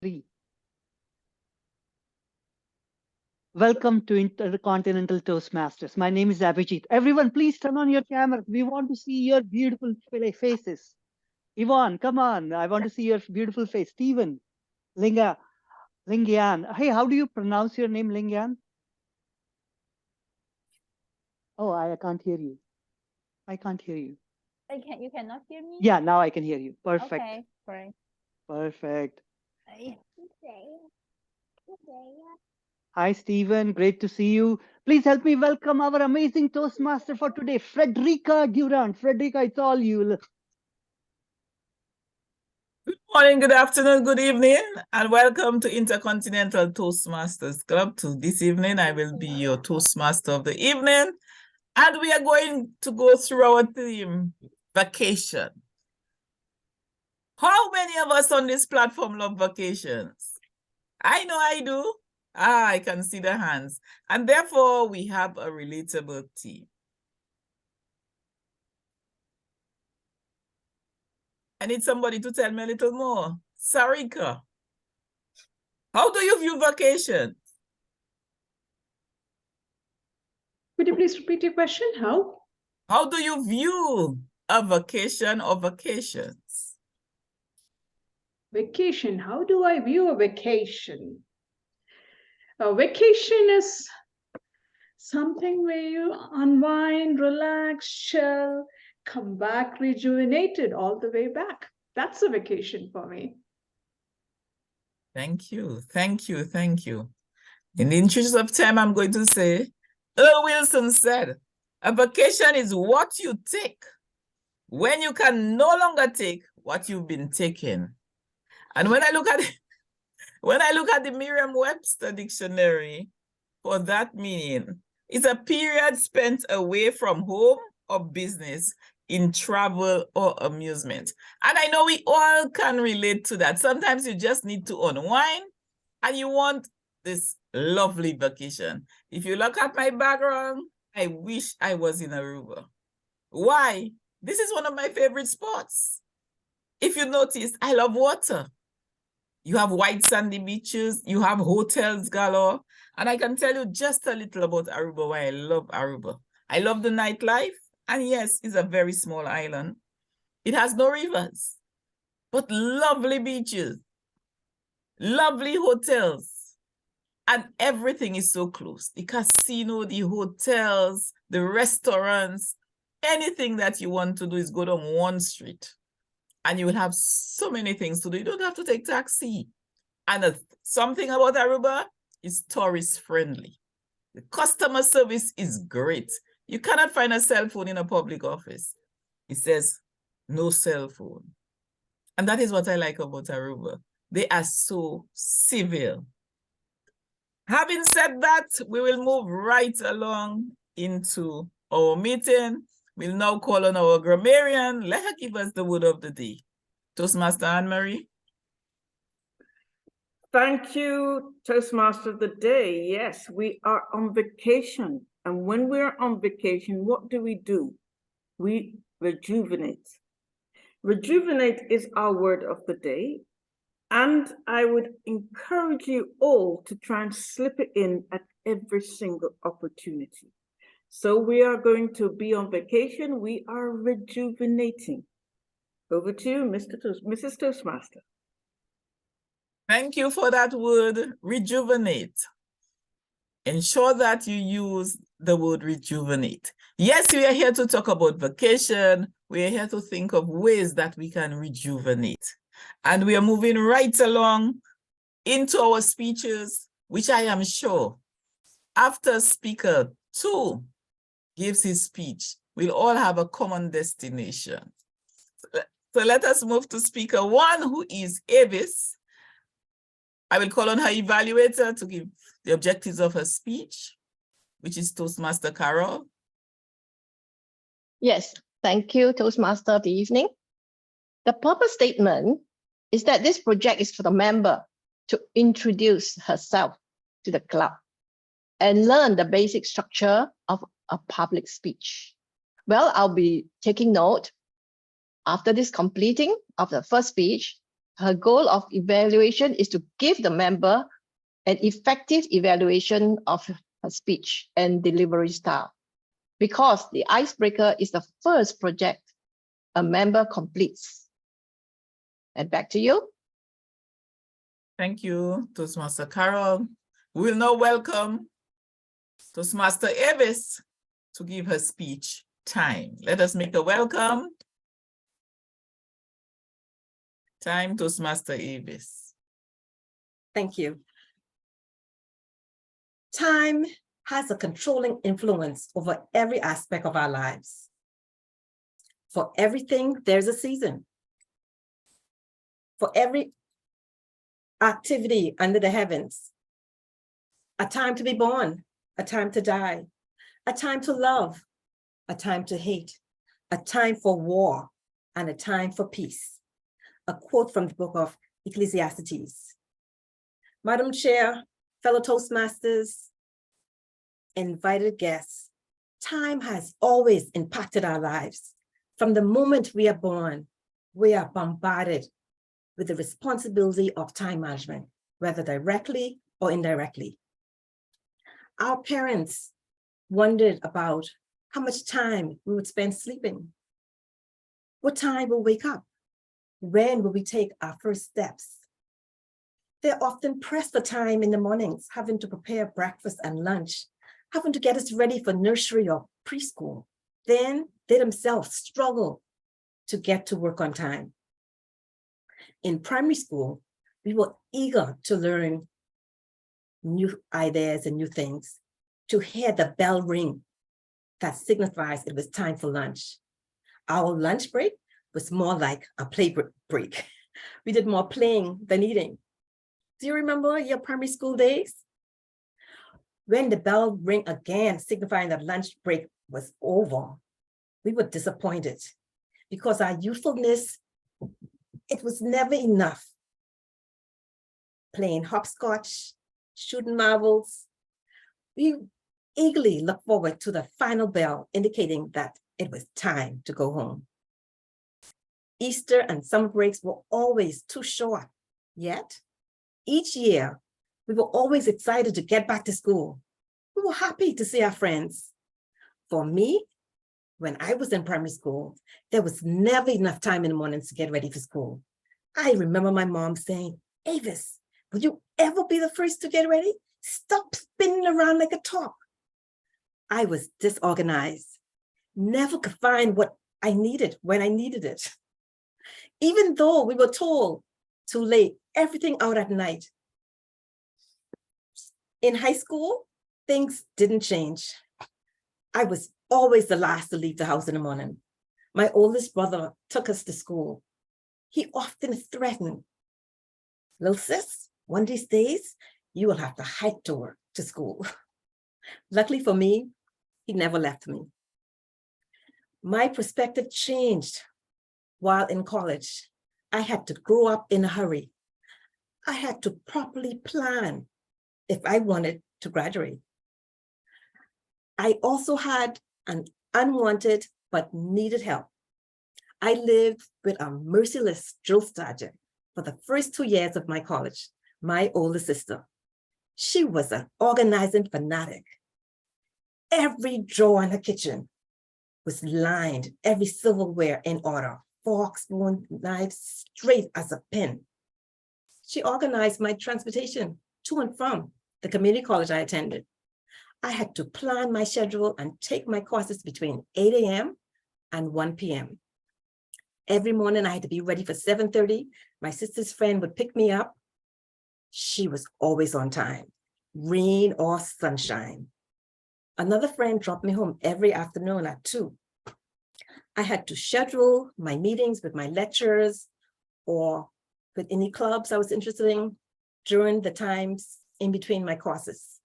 3. Welcome to Intercontinental Toastmasters. My name is Abhijit. Everyone, please turn on your cameras. We want to see your beautiful faces. Yvonne, come on. I want to see your beautiful face. Stephen, Lingyan. Hey, how do you pronounce your name, Lingyan? Oh, I can't hear you. I can't hear you. You cannot hear me? Yeah, now I can hear you. Perfect. Okay, great. Perfect. Hi. Hi, Stephen. Great to see you. Please help me welcome our amazing Toastmaster for today, Frederica Durant. Frederica, it's all you. Good morning, good afternoon, good evening, and welcome to Intercontinental Toastmasters Club. This evening, I will be your Toastmaster of the evening, and we are going to go through our theme, vacation. How many of us on this platform love vacations? I know I do. I can see the hands. And therefore, we have a relatable theme. I need somebody to tell me a little more. Sarika, how do you view vacation? Could you please repeat your question? How? How do you view a vacation or vacations? Vacation. How do I view a vacation? A vacation is something where you unwind, relax, chill, come back rejuvenated all the way back. That's a vacation for me. Thank you, thank you, thank you. In the interest of time, I'm going to say, Earl Wilson said, a vacation is what you take when you can no longer take what you've been taking. And when I look at the Merriam-Webster dictionary for that meaning, it's a period spent away from home or business in travel or amusement. And I know we all can relate to that. Sometimes you just need to unwind and you want this lovely vacation. If you look at my background, I wish I was in Aruba. Why? This is one of my favorite spots. If you notice, I love water. You have white sandy beaches, you have hotels galore, and I can tell you just a little about Aruba, why I love Aruba. I love the nightlife, and yes, it's a very small island. It has no rivers, but lovely beaches, lovely hotels, and everything is so close. The casino, the hotels, the restaurants, anything that you want to do is go down one street. And you will have so many things to do. You don't have to take taxi. And something about Aruba is tourist friendly. The customer service is great. You cannot find a cell phone in a public office. It says no cell phone. And that is what I like about Aruba. They are so civil. Having said that, we will move right along into our meeting. We'll now call on our grammarian. Let her give us the word of the day. Toastmaster Anne-Marie. Thank you, Toastmaster of the day. Yes, we are on vacation. And when we're on vacation, what do? We rejuvenate. Rejuvenate is our word of the day. And I would encourage you all to try and slip it in at every single opportunity. So we are going to be on vacation. We are rejuvenating. Over to you, Mrs. Toastmaster. Thank you for that word, rejuvenate. Ensure that you use the word rejuvenate. Yes, we are here to talk about vacation. We are here to think of ways that we can rejuvenate. And we are moving right along into our speeches, which I am sure after speaker 2 gives his speech, we'll all have a common destination. So let us move to speaker 1, who is Avis. I will call on her evaluator to give the objectives of her speech, which is Toastmaster Carol. Yes, thank you, Toastmaster of the evening. The purpose statement is that this project is for the member to introduce herself to the club and learn the basic structure of a public speech. Well, I'll be taking note after this completing of the first speech Her goal of evaluation is to give the member an effective evaluation of her speech and delivery style, because the icebreaker is the first project a member completes. And back to you. Thank you, Toastmaster Carol. We will now welcome Toastmaster Avis to give her speech time. Let us make a welcome. Time, Toastmaster Avis. Thank you. Time has a controlling influence over every aspect of our lives. For everything, there's a season. For every activity under the heavens, a time to be born, a time to die, a time to love, a time to hate, a time for war, and a time for peace. A quote from the book of Ecclesiastes. Madam Chair, fellow Toastmasters, invited guests, time has always impacted our lives. From the moment we are born, we are bombarded with the responsibility of time management, whether directly or indirectly. Our parents wondered about how much time we would spend sleeping. What time we'll wake up? When will we take our first steps? They're often pressed for time in the mornings, having to prepare breakfast and lunch, having to get us ready for nursery or preschool. Then they themselves struggle to get to work on time. In primary school, we were eager to learn new ideas and new things, to hear the bell ring that signifies it was time for lunch. Our lunch break was more like a play break. We did more playing than eating. Do you remember your primary school days? When the bell rang again, signifying that lunch break was over, we were disappointed because our youthfulness, it was never enough. Playing hopscotch, shooting marbles, we eagerly looked forward to the final bell indicating that it was time to go home. Easter and summer breaks were always too short, yet each year we were always excited to get back to school. We were happy to see our friends. For me, when I was in primary school, there was never enough time in the mornings to get ready for school. I remember my mom saying, "Avis, will you ever be the first to get ready? Stop spinning around like a top." I was disorganized, never could find what I needed when I needed it. Even though we were told to lay everything out at night. In high school, things didn't change. I was always the last to leave the house in the morning. My oldest brother took us to school. He often threatened, "Little sis, one of these days, you will have to hike to work, to school." Luckily for me, he never left me. My perspective changed while in college. I had to grow up in a hurry. I had to properly plan if I wanted to graduate. I also had an unwanted but needed help. I lived with a merciless drill sergeant for the first 2 years of my college, my older sister. She was an organizing fanatic. Every drawer in her kitchen was lined, every silverware in order, forks, spoon, knives, straight as a pin. She organized my transportation to and from the community college I attended. I had to plan my schedule and take my courses between 8 a.m. and 1 p.m. Every morning I had to be ready for 7:30. My sister's friend would pick me up. She was always on time, rain or sunshine. Another friend dropped me home every afternoon at 2. I had to schedule my meetings with my lecturers or with any clubs I was interested in during the times in between my courses.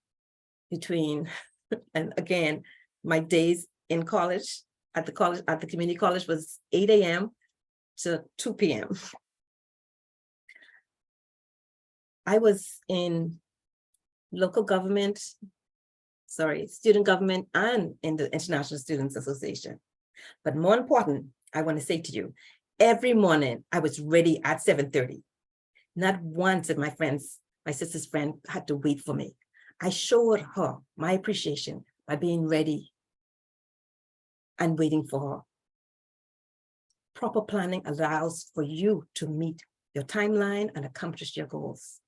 And again, my days in college, at the community college was 8 a.m. to 2 p.m. I was in local government, student government, and in the International Students Association. But more important, I want to say to you, every morning I was ready at 7:30. Not once did my sister's friend had to wait for me. I showed her my appreciation by being ready and waiting for her. Proper planning allows for you to meet your timeline and accomplish your goals.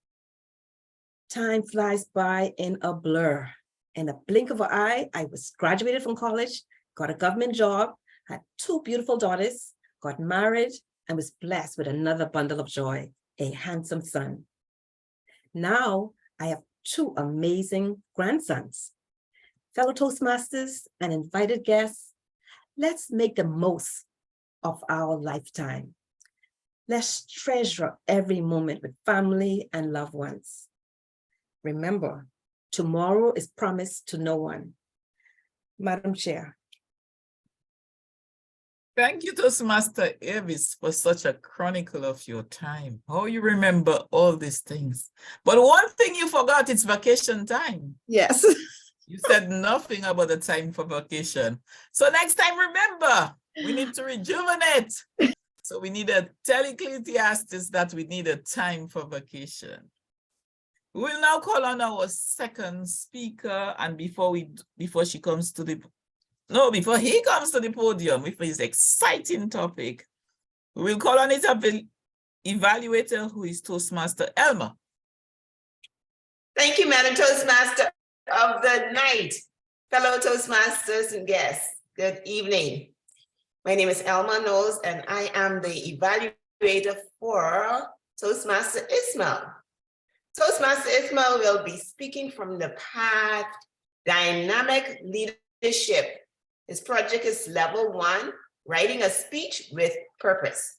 Time flies by in a blur. In a blink of an eye, I was graduated from college, got a government job, had 2 beautiful daughters, got married, and was blessed with another bundle of joy, a handsome son. Now I have 2 amazing grandsons. Fellow Toastmasters and invited guests, let's make the most of our lifetime. Let's treasure every moment with family and loved ones. Remember, tomorrow is promised to no one. Madam Chair. Thank you, Toastmaster Avis, for such a chronicle of your time. How you remember all these things. But one thing you forgot, it's vacation time. Yes. You said nothing about the time for vacation. So next time, remember, we need to rejuvenate. So we need to tell Ecclesiastes that we need a time for vacation. We will now call on our second speaker, and before he comes to the podium with his exciting topic, we will call on his evaluator, who is Toastmaster Elma. Thank you, Madam Toastmaster of the night. Fellow Toastmasters and guests, good evening. My name is Elma Knowles, and I am the evaluator for Toastmaster Ismail. Toastmaster Ismail will be speaking from the path Dynamic Leadership. His project is level 1, writing a speech with purpose.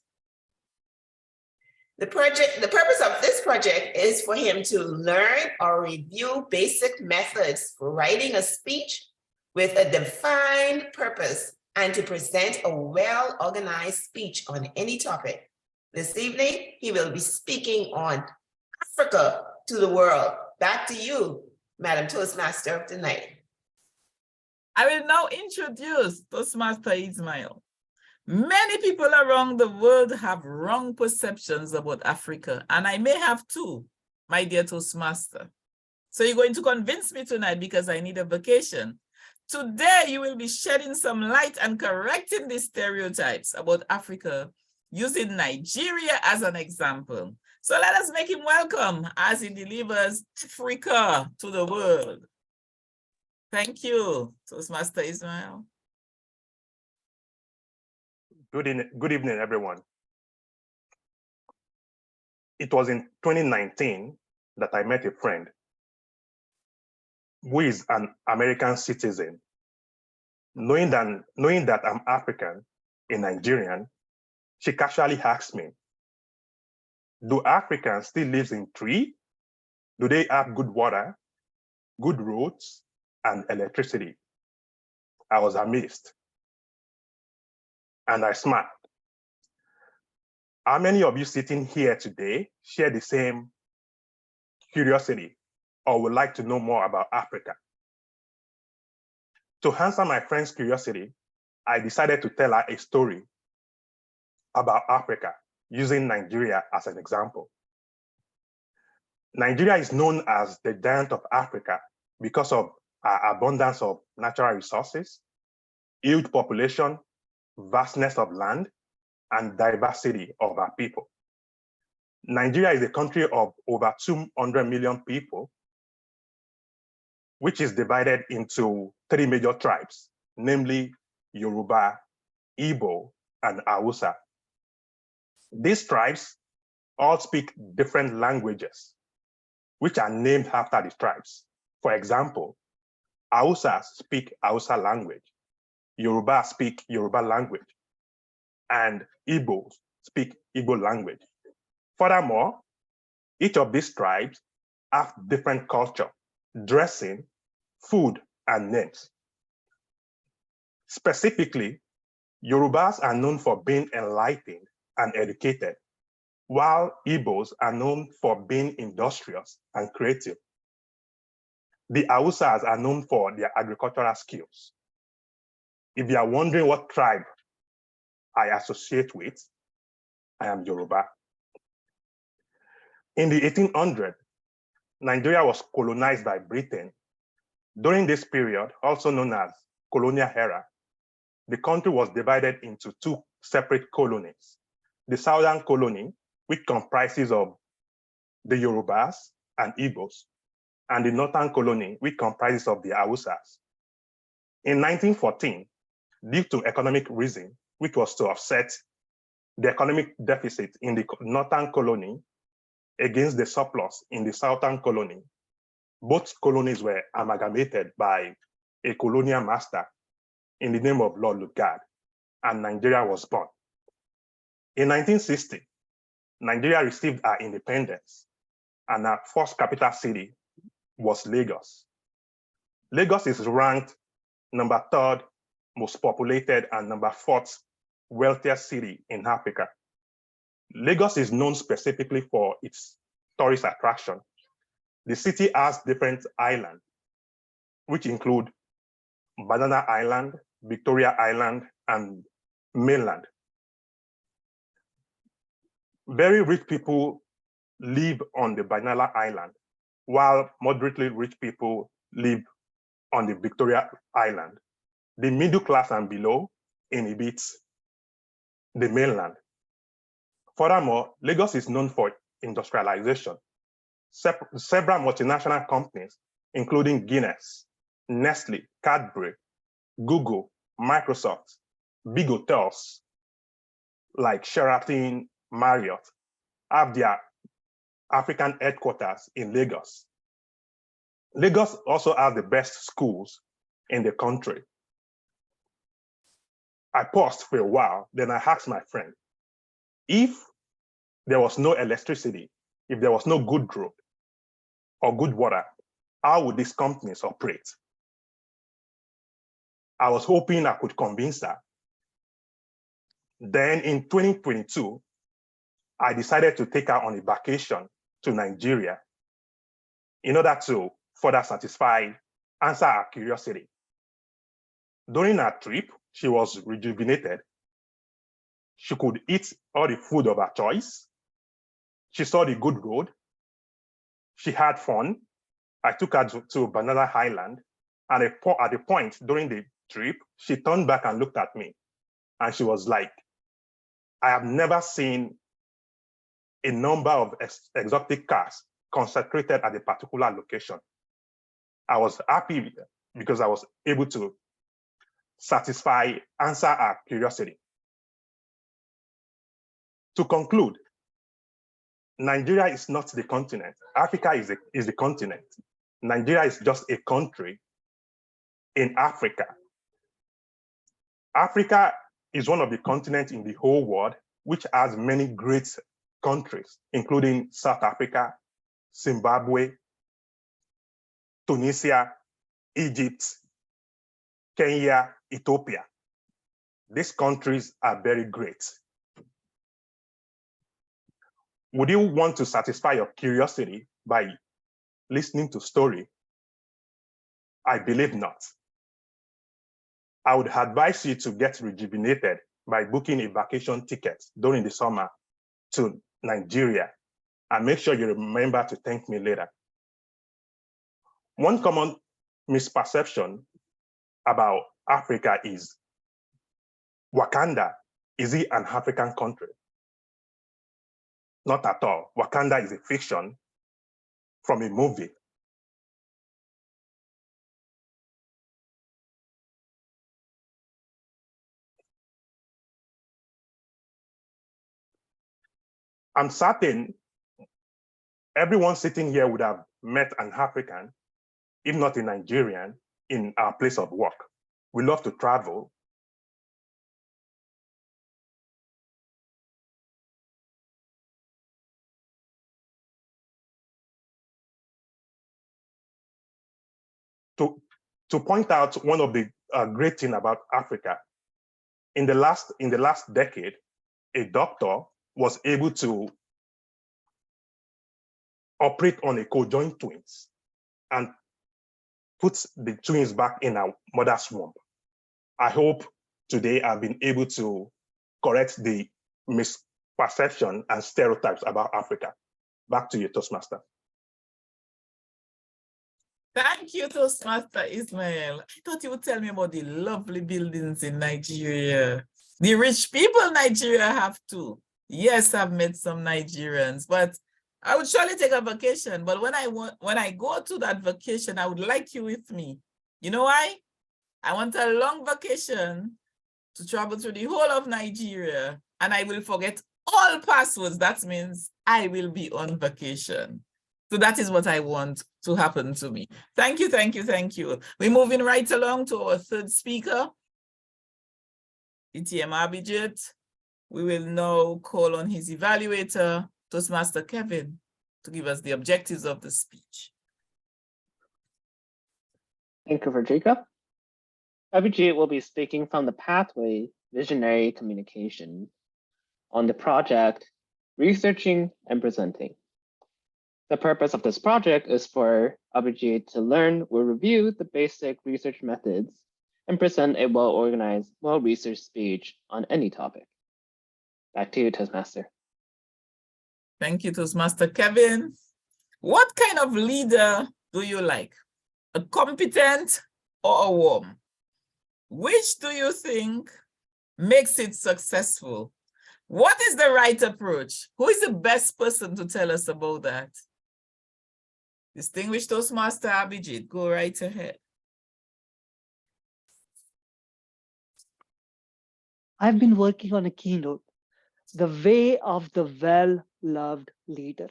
The purpose of this project is for him to learn or review basic methods for writing a speech with a defined purpose and to present a well-organized speech on any topic. This evening, he will be speaking on Africa to the world. Back to you, Madam Toastmaster of the night. I will now introduce Toastmaster Ismail. Many people around the world have wrong perceptions about Africa, and I may have too, my dear Toastmaster. So you're going to convince me tonight because I need a vacation. Today, you will be shedding some light and correcting these stereotypes about Africa using Nigeria as an example. So let us make him welcome as he delivers Africa to the world. Thank you, Toastmaster Ismail. Good evening, everyone. It was in 2019 that I met a friend who is an American citizen. Knowing that I'm African, a Nigerian, she casually asked me, do Africans still live in trees? Do they have good water, good roads, and electricity? I was amazed. And I smiled. How many of you sitting here today share the same curiosity or would like to know more about Africa? To answer my friend's curiosity, I decided to tell her a story about Africa using Nigeria as an example. Nigeria is known as the giant of Africa because of our abundance of natural resources, huge population, vastness of land, and diversity of our people. Nigeria is a country of over 200 million people, which is divided into 3 major tribes, namely Yoruba, Igbo, and Hausa. These tribes all speak different languages, which are named after the tribes. For example, Hausas speak Hausa language, Yoruba speak Yoruba language, and Igbos speak Igbo language. Furthermore, each of these tribes have different culture, dressing, food, and names. Specifically, Yorubas are known for being enlightened and educated, while Igbos are known for being industrious and creative. The Hausas are known for their agricultural skills. If you are wondering what tribe I associate with, I am Yoruba. In the 1800s, Nigeria was colonized by Britain. During this period, also known as colonial era, the country was divided into two separate colonies. The southern colony, which comprises of the Yorubas and Igbos, and the northern colony, which comprises of the Hausas. In 1914, due to economic reason, which was to offset the economic deficit in the northern colony against the surplus in the southern colony, both colonies were amalgamated by a colonial master in the name of Lord Lugard, and Nigeria was born. In 1960, Nigeria received our independence, and our first capital city was Lagos. Lagos is ranked number 3rd most populated and number 4th wealthiest city in Africa. Lagos is known specifically for its tourist attraction. The city has different islands, which include Banana Island, Victoria Island, and mainland. Very rich people live on the Banana Island, while moderately rich people live on the Victoria Island. The middle class and below inhabits the mainland. Furthermore, Lagos is known for industrialization. Several multinational companies, including Guinness, Nestle, Cadbury, Google, Microsoft, big hotels like Sheraton, Marriott, have their African headquarters in Lagos. Lagos also has the best schools in the country. I paused for a while, then I asked my friend, if there was no electricity, if there was no good road or good water, how would these companies operate? I was hoping I could convince her. Then in 2022, I decided to take her on a vacation to Nigeria in order to further answer her curiosity. During her trip, she was rejuvenated. She could eat all the food of her choice. She saw the good road. She had fun. I took her to Banana Island. And at the point during the trip, she turned back and looked at me. And she was like, I have never seen a number of exotic cars concentrated at a particular location. I was happy because I was able to answer her curiosity. To conclude, Nigeria is not the continent. Africa is the continent. Nigeria is just a country in Africa. Africa is one of the continents in the whole world which has many great countries, including South Africa, Zimbabwe, Tunisia, Egypt, Kenya, Ethiopia. These countries are very great. Would you want to satisfy your curiosity by listening to story? I believe not. I would advise you to get rejuvenated by booking a vacation ticket during the summer to Nigeria, and make sure you remember to thank me later. One common misperception about Africa is Wakanda, is it an African country? Not at all. Wakanda is a fiction from a movie. I'm certain everyone sitting here would have met an African, if not a Nigerian, in our place of work. We love to travel. To point out one of the great things about Africa, in the last decade, a doctor was able to operate on a conjoined twins and put the twins back in our mother's womb. I hope today I've been able to correct the misperception and stereotypes about Africa. Back to you, Toastmaster. Thank you, Toastmaster Ismail. I thought you would tell me about the lovely buildings in Nigeria. The rich people Nigeria have too. Yes, I've met some Nigerians, but I would surely take a vacation. But when I go to that vacation, I would like you with me. You know why? I want a long vacation to travel through the whole of Nigeria, and I will forget all passwords. That means I will be on vacation. So that is what I want to happen to me. Thank you, thank you, thank you. We're moving right along to our third speaker, ICTM Abhijit. We will now call on his evaluator, Toastmaster Kevin, to give us the objectives of the speech. Thank you, Frederica. Abhijit will be speaking from the Pathway Visionary Communication on the project Researching and Presenting. The purpose of this project is for Abhijit to learn or review the basic research methods and present a well-organized, well-researched speech on any topic. Back to you, Toastmaster. Thank you, Toastmaster Kevin. What kind of leader do you like? A competent or a warm? Which do you think makes it successful? What is the right approach? Who is the best person to tell us about that? Distinguished Toastmaster Abhijit, go right ahead. I've been working on a keynote, The Way of the Well-Loved Leader.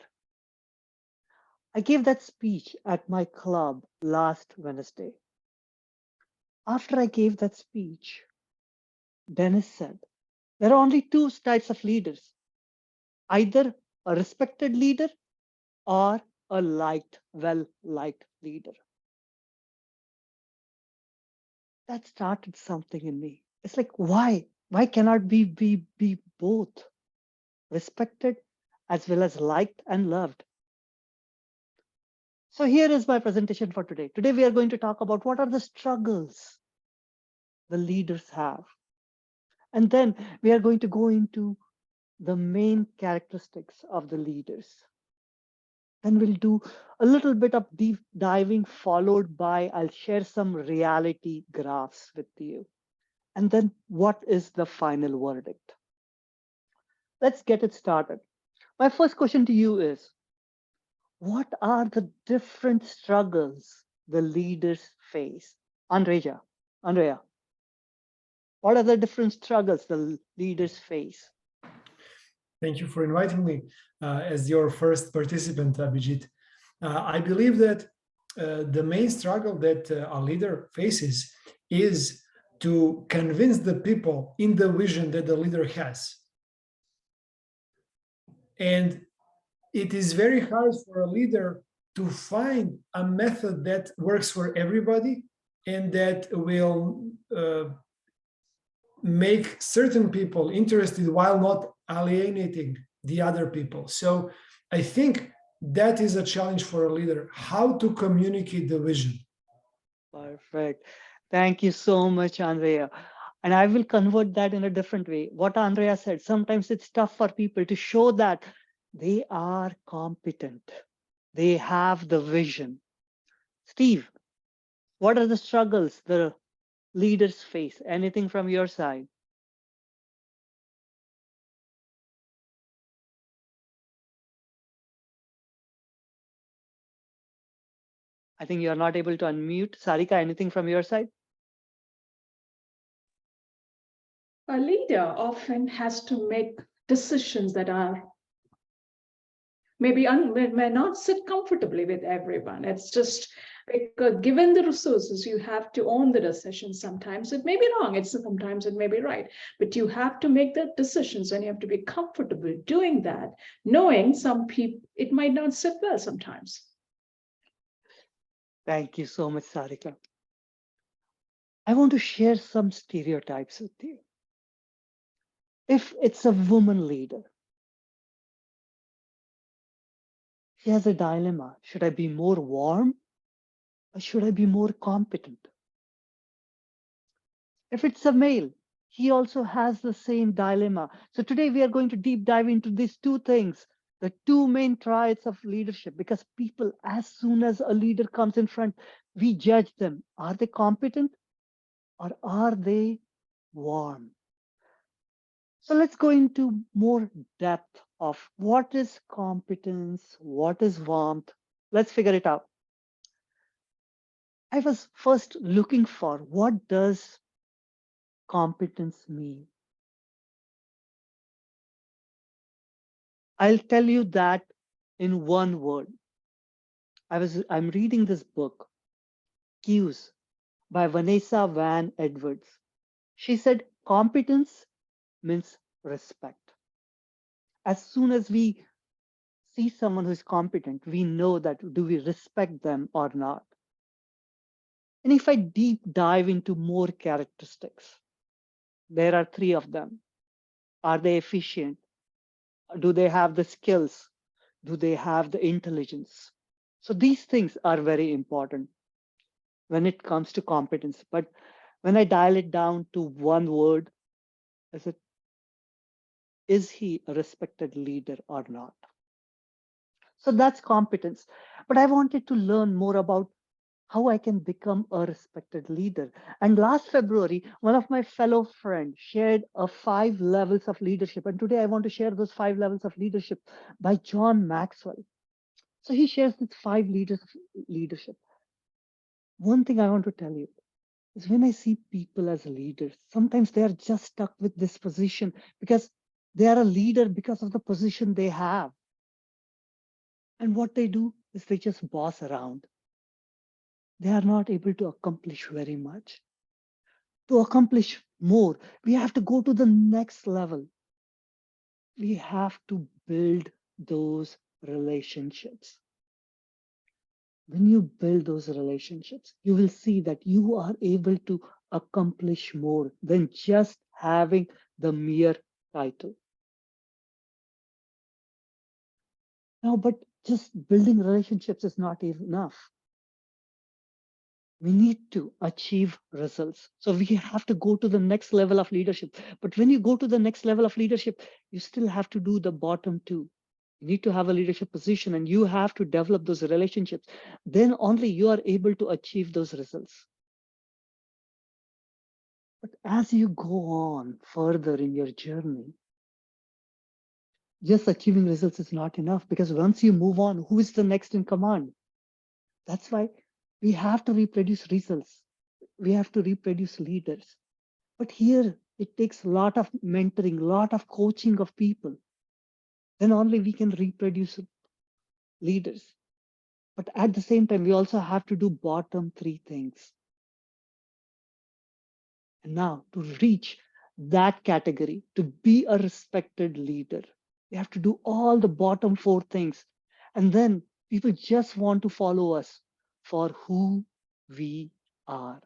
I gave that speech at my club last Wednesday. After I gave that speech, Dennis said, there are only two types of leaders, either a respected leader or a well-liked leader. That started something in me. It's like, why? Why cannot we be both respected as well as liked and loved? So here is my presentation for today. Today we are going to talk about what are the struggles the leaders have. And then we are going to go into the main characteristics of the leaders. Then we'll do a little bit of deep diving, followed by I'll share some reality graphs with you. And then what is the final verdict? Let's get it started. My first question to you is, what are the different struggles the leaders face? Andrea, what are the different struggles the leaders face? Thank you for inviting me as your first participant, Abhijit. I believe that the main struggle that a leader faces is to convince the people in the vision that the leader has. And it is very hard for a leader to find a method that works for everybody and that will make certain people interested while not alienating the other people. So I think that is a challenge for a leader, how to communicate the vision. Perfect. Thank you so much, Andrea. And I will convert that in a different way. What Andrea said, sometimes it's tough for people to show that they are competent. They have the vision. Steve, what are the struggles the leaders face? Anything from your side? I think you're not able to unmute. Sarika, anything from your side? A leader often has to make decisions that are maybe may not sit comfortably with everyone. It's just because given the resources, you have to own the decision. Sometimes it may be wrong, sometimes it may be right, but you have to make the decisions and you have to be comfortable doing that, knowing some people, it might not sit well sometimes. Thank you so much, Sarika. I want to share some stereotypes with you. If it's a woman leader, she has a dilemma. Should I be more warm or should I be more competent? If it's a male, he also has the same dilemma. So today we are going to deep dive into these two things, the two main traits of leadership, because people, as soon as a leader comes in front, we judge them. Are they competent or are they warm? So let's go into more depth of what is competence, what is warmth. Let's figure it out. I was first looking for what does competence mean? I'll tell you that in one word. I'm reading this book, Cues, by Vanessa Van Edwards. She said competence means respect. As soon as we see someone who's competent, we know that do we respect them or not. And if I deep dive into more characteristics, there are 3 of them. Are they efficient? Do they have the skills? Do they have the intelligence? So these things are very important when it comes to competence. But when I dial it down to one word, is he a respected leader or not? So that's competence. But I wanted to learn more about how I can become a respected leader. And last February, one of my fellow friends shared 5 levels of leadership. And today I want to share those 5 levels of leadership by John Maxwell. So he shares these 5 leaders of leadership. One thing I want to tell you is when I see people as leaders, sometimes they are just stuck with this position because they are a leader because of the position they have. And what they do is they just boss around. They are not able to accomplish very much. To accomplish more, we have to go to the next level. We have to build those relationships. When you build those relationships, you will see that you are able to accomplish more than just having the mere title. Now, but just building relationships is not enough. We need to achieve results. So we have to go to the next level of leadership. But when you go to the next level of leadership, you still have to do the bottom 2. You need to have a leadership position and you have to develop those relationships. Then only you are able to achieve those results. But as you go on further in your journey, just achieving results is not enough, because once you move on, who is the next in command? That's why we have to reproduce results. We have to reproduce leaders. But here it takes a lot of mentoring, a lot of coaching of people. Then only we can reproduce leaders. But at the same time, we also have to do bottom 3 things. And now to reach that category, to be a respected leader, we have to do all the bottom 4 things. And then people just want to follow us for who we are.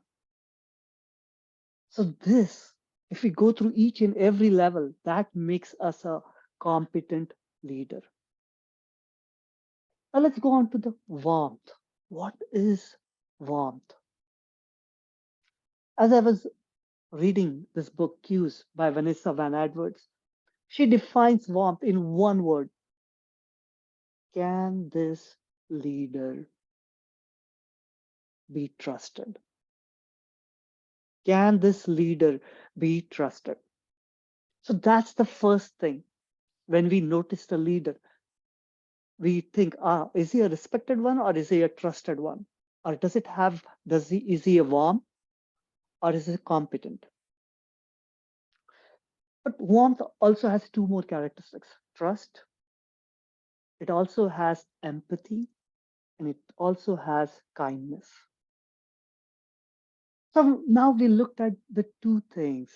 So this, if we go through each and every level, that makes us a competent leader. Now let's go on to the warmth. What is warmth? As I was reading this book, Cues by Vanessa Van Edwards, she defines warmth in one word. Can this leader be trusted? Can this leader be trusted? So that's the first thing. When we notice the leader, we think, is he a respected one or is he a trusted one? Or is he a warm or is he competent? But warmth also has 2 more characteristics: trust. It also has empathy, and it also has kindness. So now we looked at the 2 things,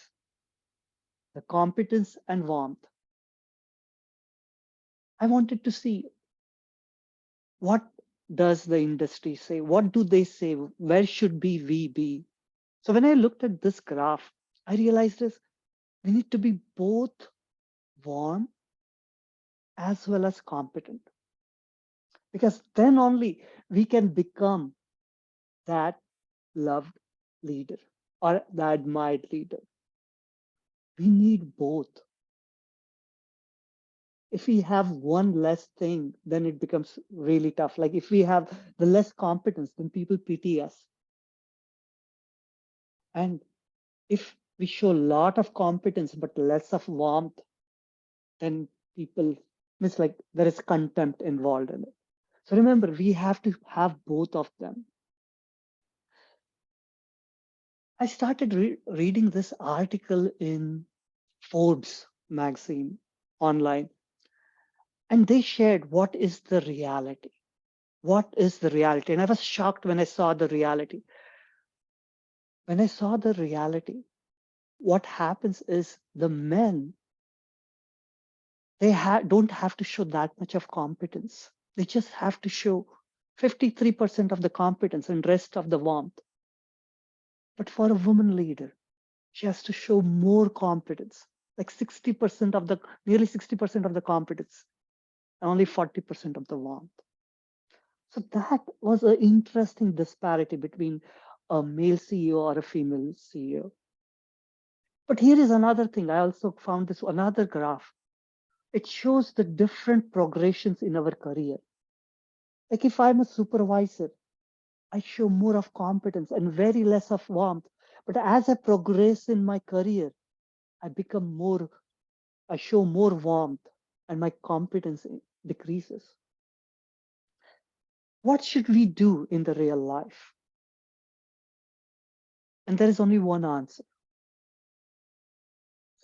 the competence and warmth. I wanted to see, what does the industry say? What do they say? Where should we be? So when I looked at this graph, I realized this: we need to be both warm as well as competent, because then only we can become that loved leader or the admired leader. We need both. If we have one less thing, then it becomes really tough. Like if we have the less competence, then people pity us. And if we show a lot of competence but less of warmth, then people miss, like there is contempt involved in it. So remember, we have to have both of them. I started reading this article in Forbes magazine online, and they shared what is the reality. What is the reality? And I was shocked when I saw the reality. When I saw the reality, what happens is the men, they don't have to show that much of competence. They just have to show 53% of the competence and rest of the warmth. But for a woman leader, she has to show more competence, like 60% of the, nearly 60% of the competence, and only 40% of the warmth. So that was an interesting disparity between a male CEO or a female CEO. But here is another thing. I also found this another graph. It shows the different progressions in our career. Like if I'm a supervisor, I show more of competence and very less of warmth. But as I progress in my career, I show more warmth and my competence decreases. What should we do in the real life? And there is only one answer.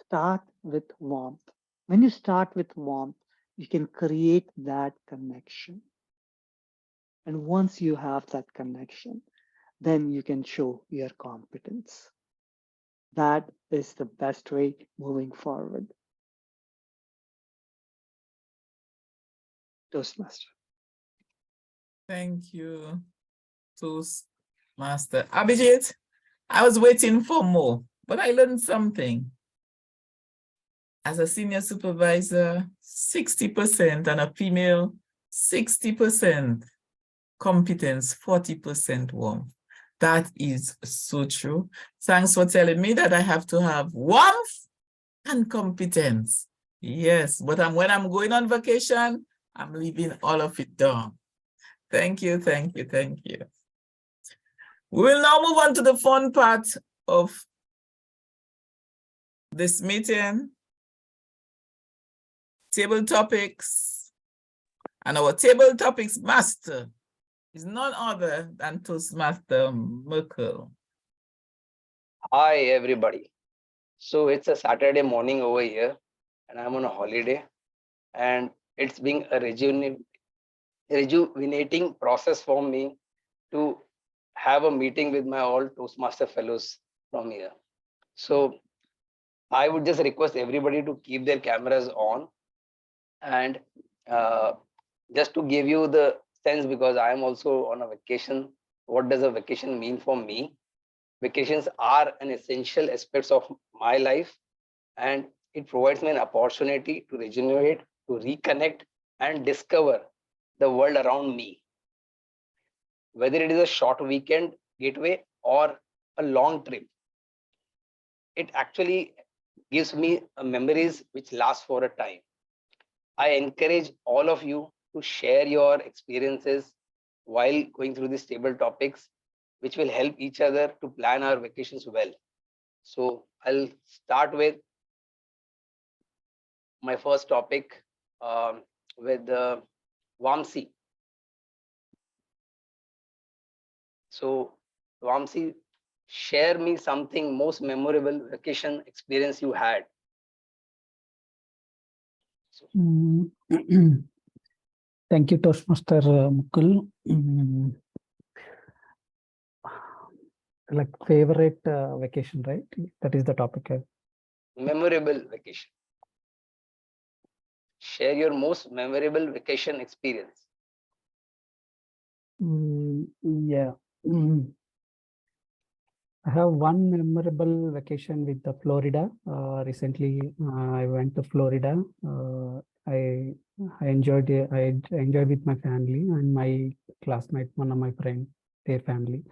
Start with warmth. When you start with warmth, you can create that connection. And once you have that connection, then you can show your competence. That is the best way moving forward. Toastmaster. Thank you, Toastmaster. Abhijit, I was waiting for more, but I learned something. As a senior supervisor, 60% and a female, 60% competence, 40% warmth. That is so true. Thanks for telling me that I have to have warmth and competence. Yes, but when I'm going on vacation, I'm leaving all of it down. Thank you, thank you, thank you. We will now move on to the fun part of this meeting. Table topics. And our table topics master is none other than Toastmaster Merkel. Hi, everybody. So it's a Saturday morning over here, and I'm on a holiday, and it's been a rejuvenating process for me to have a meeting with my all Toastmaster fellows from here. So I would just request everybody to keep their cameras on, and just to give you the sense, because I am also on a vacation, what does a vacation mean for me? Vacations are an essential aspect of my life, and it provides me an opportunity to regenerate, to reconnect, and discover the world around me. Whether it is a short weekend getaway or a long trip, it actually gives me memories which last for a time. I encourage all of you to share your experiences while going through these table topics, which will help each other to plan our vacations well. So I'll start with my first topic with Vamsi. So Vamsi, share me something most memorable vacation experience you had. Thank you, Toastmaster Mukul. Like favorite vacation, right? That is the topic. Memorable vacation. Share your most memorable vacation experience. Yeah. I have one memorable vacation with the Florida. Recently, I went to Florida. I enjoyed it. I enjoyed with my family and my classmate, one of my friends, their family.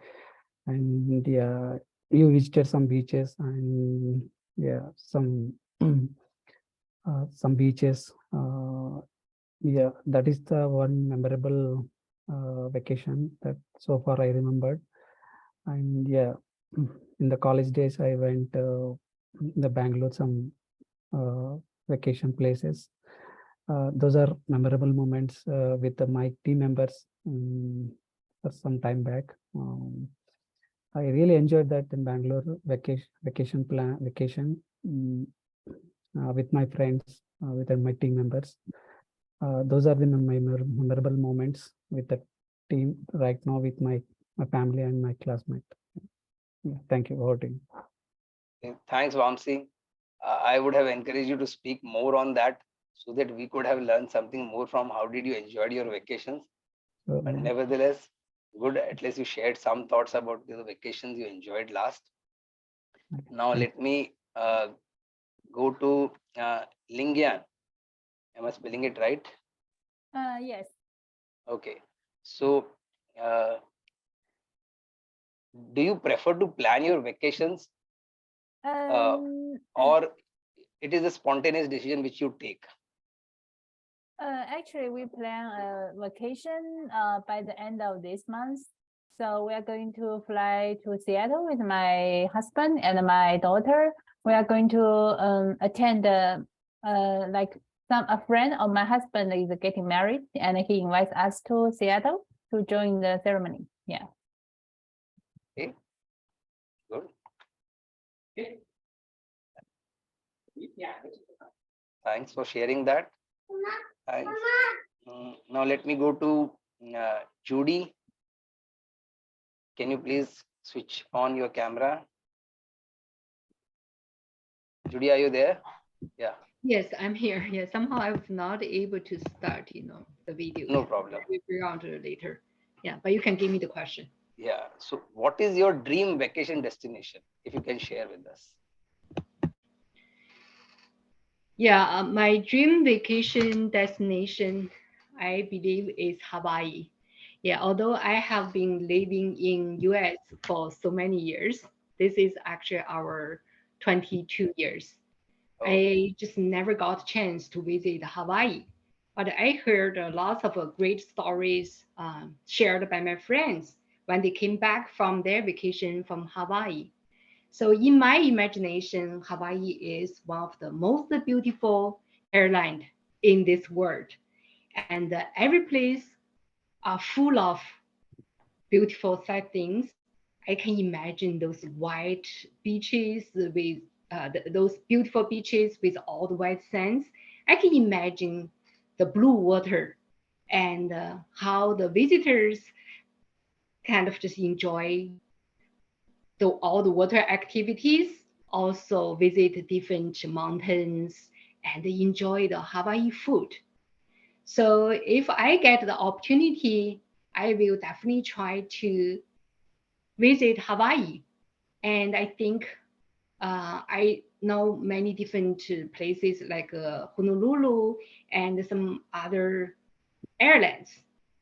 And yeah, you visited some beaches and yeah, some beaches Yeah, that is the one memorable vacation that so far I remembered. And yeah, in the college days, I went the Bangalore some vacation places. Those are memorable moments with my team members for some time back. I really enjoyed that in Bangalore vacation with my friends, with my team members. Those are the memorable moments with the team right now with my family and my classmate. Yeah, thank you. Over to you. Okay, thanks, Vamsi. I would have encouraged you to speak more on that so that we could have learned something more from how did you enjoy your vacations. But nevertheless, good, at least you shared some thoughts about the vacations you enjoyed last. Now let me go to Lingyan. Am I spelling it right? Yes. Okay. So, do you prefer to plan your vacations or it is a spontaneous decision which you take? Actually, we plan a vacation by the end of this month. So we are going to fly to Seattle with my husband and my daughter. We are going to attend like a friend of my husband is getting married, and he invites us to Seattle to join the ceremony. Yeah. Okay. Good. Okay. Thanks for sharing that. Thanks. Now let me go to Judy. Can you please switch on your camera? Judy, are you there? Yeah. Yes, I'm here. Yeah, somehow I was not able to start, the video. No problem. We'll figure out later. Yeah, but you can give me the question. Yeah. So what is your dream vacation destination? If you can share with us. Yeah, my dream vacation destination, I believe, is Hawaii. Yeah, although I have been living in US for so many years, this is actually our 22 years. I just never got a chance to visit Hawaii, but I heard a lot of great stories shared by my friends when they came back from their vacation from Hawaii. So in my imagination, Hawaii is one of the most beautiful airline in this world. And every place are full of beautiful sightings. I can imagine those white beaches with those beautiful beaches with all the white sands. I can imagine the blue water and how the visitors kind of just enjoy all the water activities, also visit different mountains and enjoy the Hawaii food. So if I get the opportunity, I will definitely try to visit Hawaii. And I think I know many different places like Honolulu and some other airlines.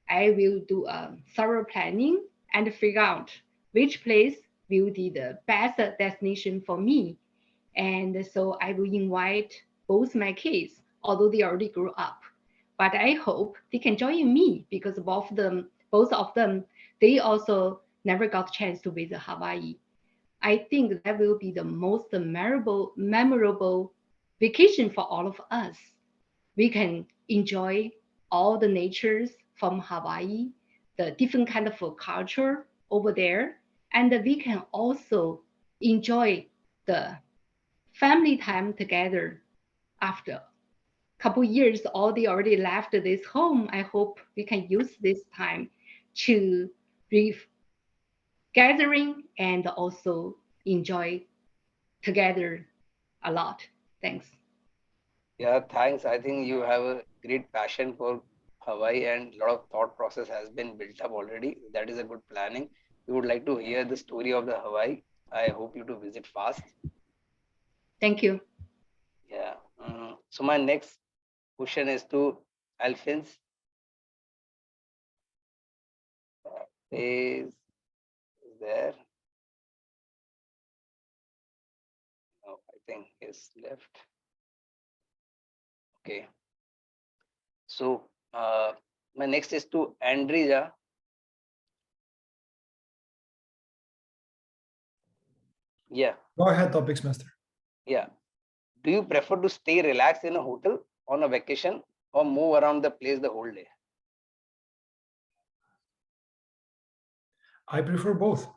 I will do a thorough planning and figure out which place will be the best destination for me. And so I will invite both my kids, although they already grew up. But I hope they can join me because both of them, they also never got a chance to visit Hawaii. I think that will be the most memorable vacation for all of us. We can enjoy all the natures from Hawaii, the different kind of culture over there, and we can also enjoy the family time together. After a couple years, all they already left this home. I hope we can use this time to gathering and also enjoy together a lot. Thanks. Yeah, thanks. I think you have a great passion for Hawaii and a lot of thought process has been built up already. That is a good planning. We would like to hear the story of the Hawaii. I hope you to visit fast. Thank you. Yeah. So my next question is to Alphonse. Is there? No, I think he's left. Okay. So my next is to Andrea. Yeah, Go ahead, Topics Master. yeah. Do you prefer to stay relaxed in a hotel on a vacation or move around the place the whole day? I prefer both.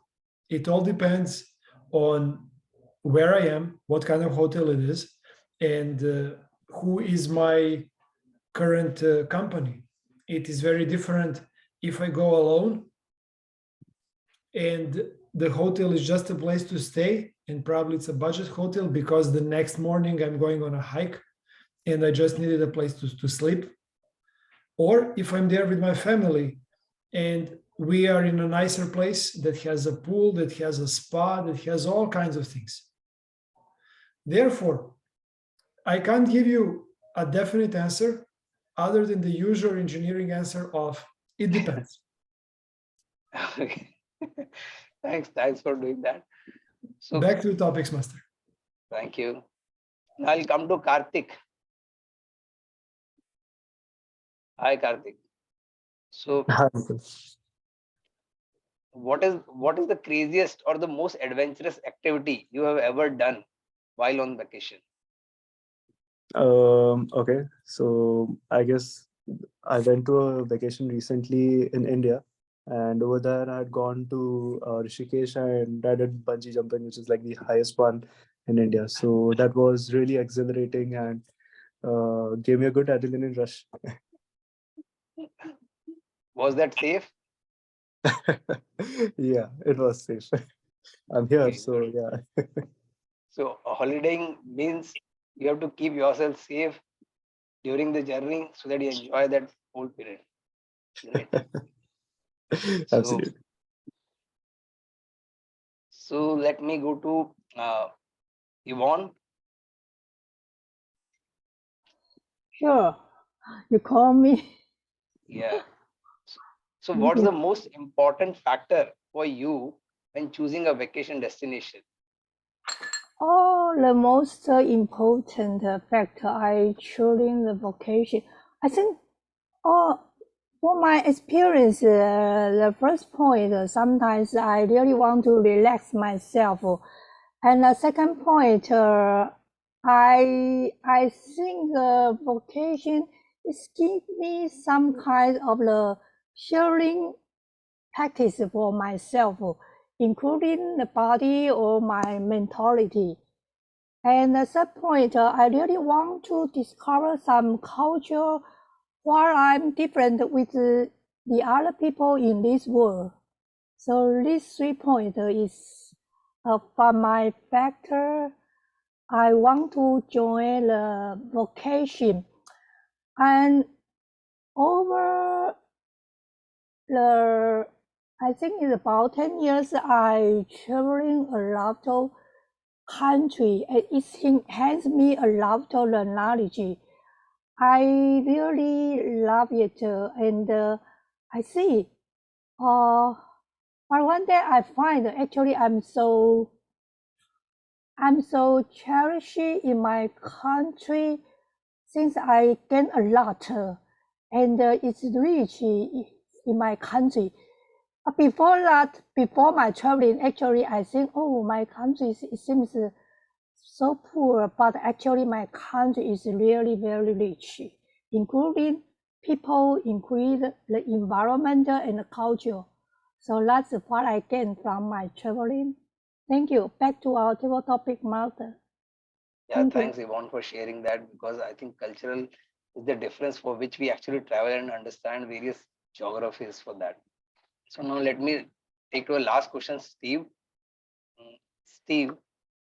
It all depends on where I am, what kind of hotel it is, and who is my current company. It is very different if I go alone and the hotel is just a place to stay, and probably it's a budget hotel because the next morning I'm going on a hike and I just needed a place to sleep. Or if I'm there with my family and we are in a nicer place that has a pool, that has a spa, that has all kinds of things. Therefore, I can't give you a definite answer other than the usual engineering answer of it depends. Okay. Thanks for doing that. So Back to Topics Master. thank you. Now I'll come to Karthik. Hi, Karthik. So what is the craziest or the most adventurous activity you have ever done while on vacation? Okay, so I guess I went to a vacation recently in India, and over there I had gone to Rishikesh and I did bungee jumping, which is like the highest one in India. So that was really exhilarating and gave me a good adrenaline rush. Was that safe? Yeah, it was safe. I'm here, Okay. so yeah. So holidaying means you have to keep yourself safe during the journey so that you enjoy that whole period. Great. So, Absolutely. so let me go to Yvonne. Sure. You call me. Yeah. So Thank what's you. the most important factor for you when choosing a vacation destination? Oh, the most important factor I choosing the vocation. I think, oh, for my experience, the first point, sometimes I really want to relax myself. And the second point, I think the vocation is give me some kind of the sharing practice for myself, including the body or my mentality. And the third point, I really want to discover some culture while I'm different with the other people in this world. So these 3 points is from my factor. I want to join the vocation, and over the I think it's about 10 years I traveling a lot of country, and it enhanced me a lot of the knowledge. I really love it, and I see. But one day I find actually I'm so cherished in my country since I gain a lot, and it's rich in my country. Before that, before my traveling, actually I think, oh, my country it seems so poor, but actually my country is really very rich, including people, including the environment and the culture. So that's what I gain from my traveling. Thank you. Back to our table topic, Martha. Yeah, Thank you. thanks Yvonne for sharing that, because I think cultural is the difference for which we actually travel and understand various geographies for that. So now let me take to a last question, Steve. Steve,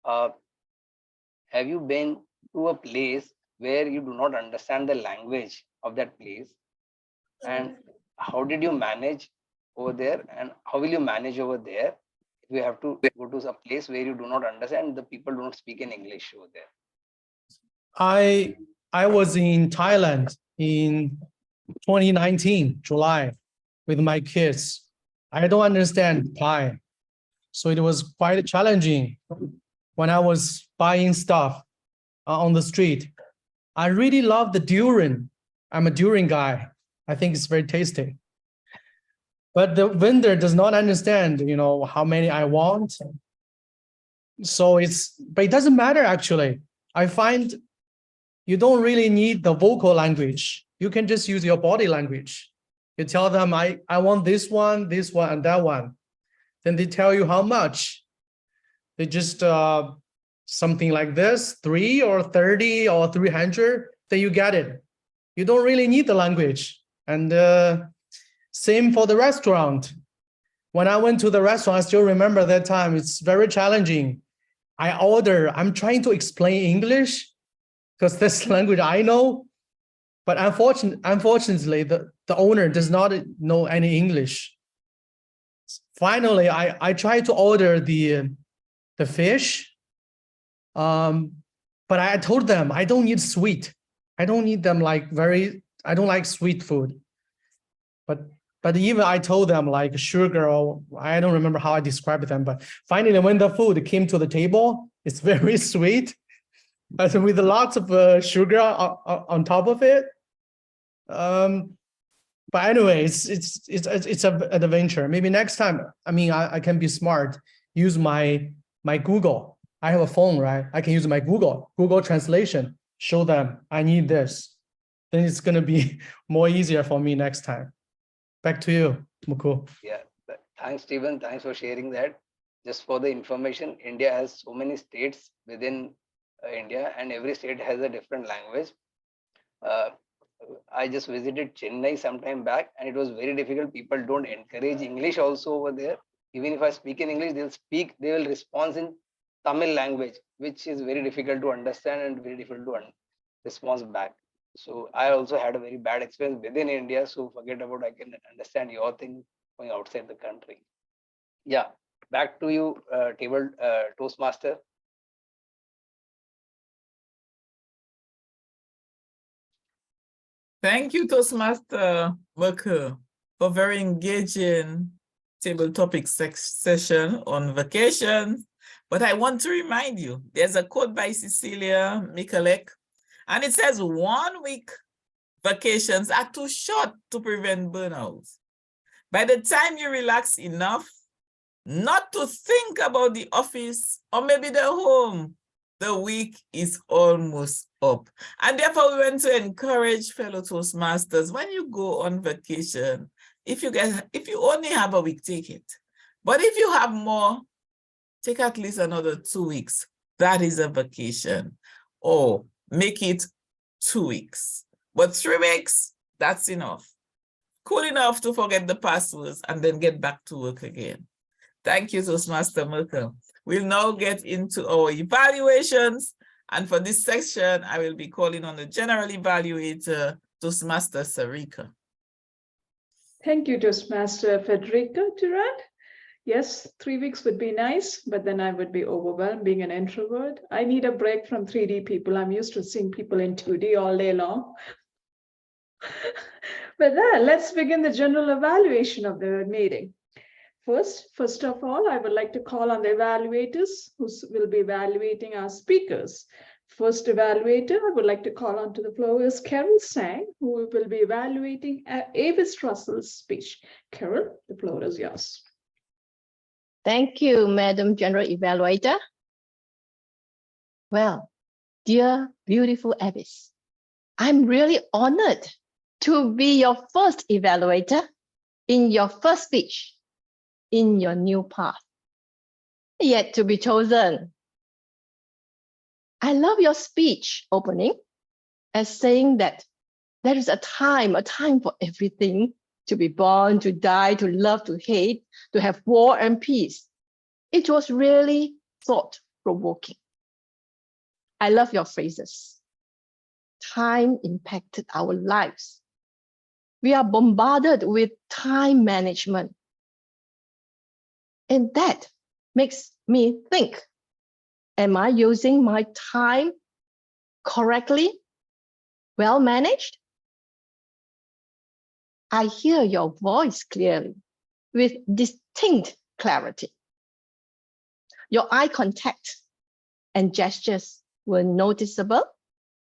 have you been to a place where you do not understand the language of that place? And how did you manage over there? And how will you manage over there if you have to go to a place where you do not understand, the people do not speak in English over there? I was in Thailand in 2019, July, with my kids. I don't understand Thai, so it was quite challenging when I was buying stuff on the street. I really love the durian I'm a durian guy. I think it's very tasty. But the vendor does not understand, how many I want. So but it doesn't matter actually. I find you don't really need the vocal language. You can just use your body language. You tell them, I want this one, and that one. Then they tell you how much. They just something like this, 3 or 30 or 300, then you get it. You don't really need the language. And same for the restaurant. When I went to the restaurant, I still remember that time, it's very challenging. I'm trying to explain English because that's language I know. But unfortunately, the owner does not know any English. Finally, I tried to order the fish. But I told them I don't need sweet. I don't need them I don't like sweet food. But even I told them like sugar, or I don't remember how I described them, but finally when the food came to the table, it's very sweet, with lots of sugar on top of it. But anyway, it's an adventure. Maybe next time, I can be smart, use my Google. I have a phone, right? I can use my Google Translation, show them I need this. Then it's gonna be more easier for me next time. Back to you, Mukul. Yeah, thanks, Stephen. Thanks for sharing that. Just for the information, India has so many states within India, and every state has a different language. I just visited Chennai sometime back, and it was very difficult. People don't encourage English also over there. Even if I speak in English, they will respond in Tamil language, which is very difficult to understand and very difficult to respond back. So I also had a very bad experience within India. So forget about, I can understand your thing going outside the country. Yeah, back to you, Toastmaster. Thank you, Toastmaster Merkel, for very engaging table topic session on vacation. But I want to remind you, there's a quote by Cecilia Michalek, and it says 1 week vacations are too short to prevent burnout. By the time you relax enough not to think about the office or maybe the home, the week is almost up. And therefore, we want to encourage fellow Toastmasters, when you go on vacation, if you only have a week, take it. But if you have more, take at least another 2 weeks. That is a vacation. Or make it 2 weeks. But 3 weeks, that's enough. Cool enough to forget the passwords and then get back to work again. Thank you, Toastmaster Merkel. We'll now get into our evaluations. And for this section, I will be calling on the General Evaluator, Toastmaster Sarika. Thank you, Toastmaster Federica Durant. Yes, 3 weeks would be nice, but then I would be overwhelmed being an introvert. I need a break from 3D people. I'm used to seeing people in 2D all day long. But let's begin the general evaluation of the meeting. First of all, I would like to call on the evaluators who will be evaluating our speakers. First evaluator I would like to call onto the floor is Carol Sang, who will be evaluating Avis Russell's speech. Carol, the floor is yours. Thank you, Madam General Evaluator. Well, dear beautiful Avis, I'm really honored to be your first evaluator in your first speech in your new path, yet to be chosen. I love your speech opening as saying that there is a time for everything, to be born, to die, to love, to hate, to have war and peace. It was really thought-provoking. I love your phrases. Time impacted our lives. We are bombarded with time management. And that makes me think, am I using my time correctly, well managed? I hear your voice clearly with distinct clarity. Your eye contact and gestures were noticeable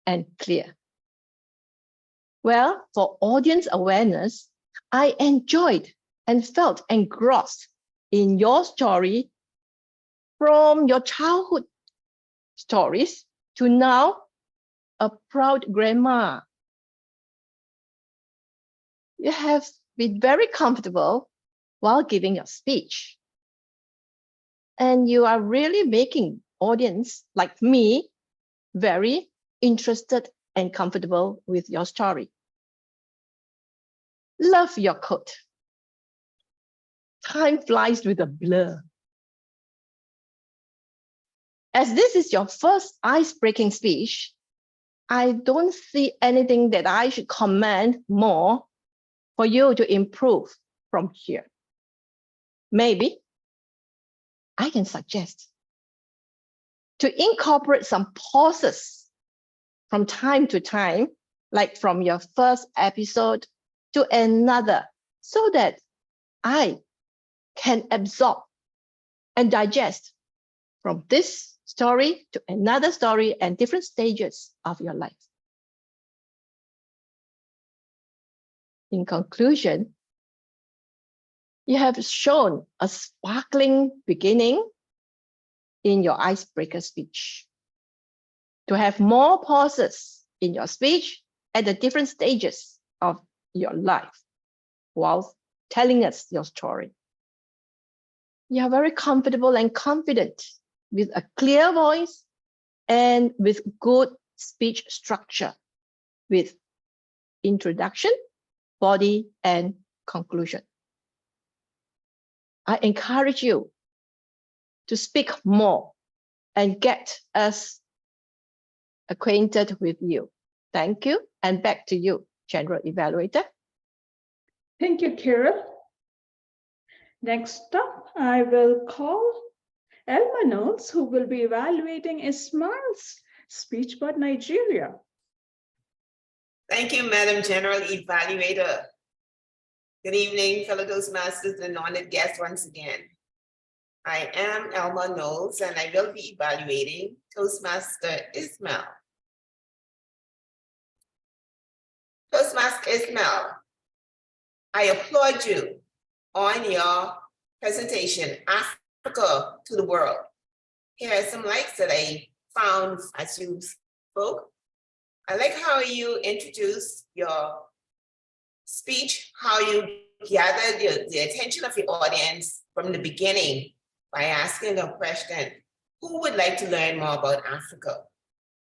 and clear. Well, for audience awareness, I enjoyed and felt engrossed in your story from your childhood stories to now a proud grandma. You have been very comfortable while giving your speech. And you are really making audience like me very interested and comfortable with your story. Love your quote. Time flies with a blur. As this is your first ice-breaking speech, I don't see anything that I should comment more for you to improve from here. Maybe I can suggest to incorporate some pauses from time to time, like from your first episode to another, so that I can absorb and digest from this story to another story and different stages of your life. In conclusion, you have shown a sparkling beginning in your icebreaker speech. To have more pauses in your speech at the different stages of your life while telling us your story. You are very comfortable and confident with a clear voice and with good speech structure, with introduction, body, and conclusion. I encourage you to speak more and get us acquainted with you. Thank you, and back to you, General Evaluator. Thank you, Carol. Next up, I will call Elma Knowles, who will be evaluating Ismail's speech about Nigeria. Thank you, Madam General Evaluator. Good evening, fellow Toastmasters and honored guests once again. I am Elma Knowles, and I will be evaluating Toastmaster Ismail. Toastmaster Ismail, I applaud you on your presentation, Africa to the World. Here are some likes that I found as you spoke. I like how you introduced your speech, how you gathered the attention of your audience from the beginning by asking a question, who would like to learn more about Africa?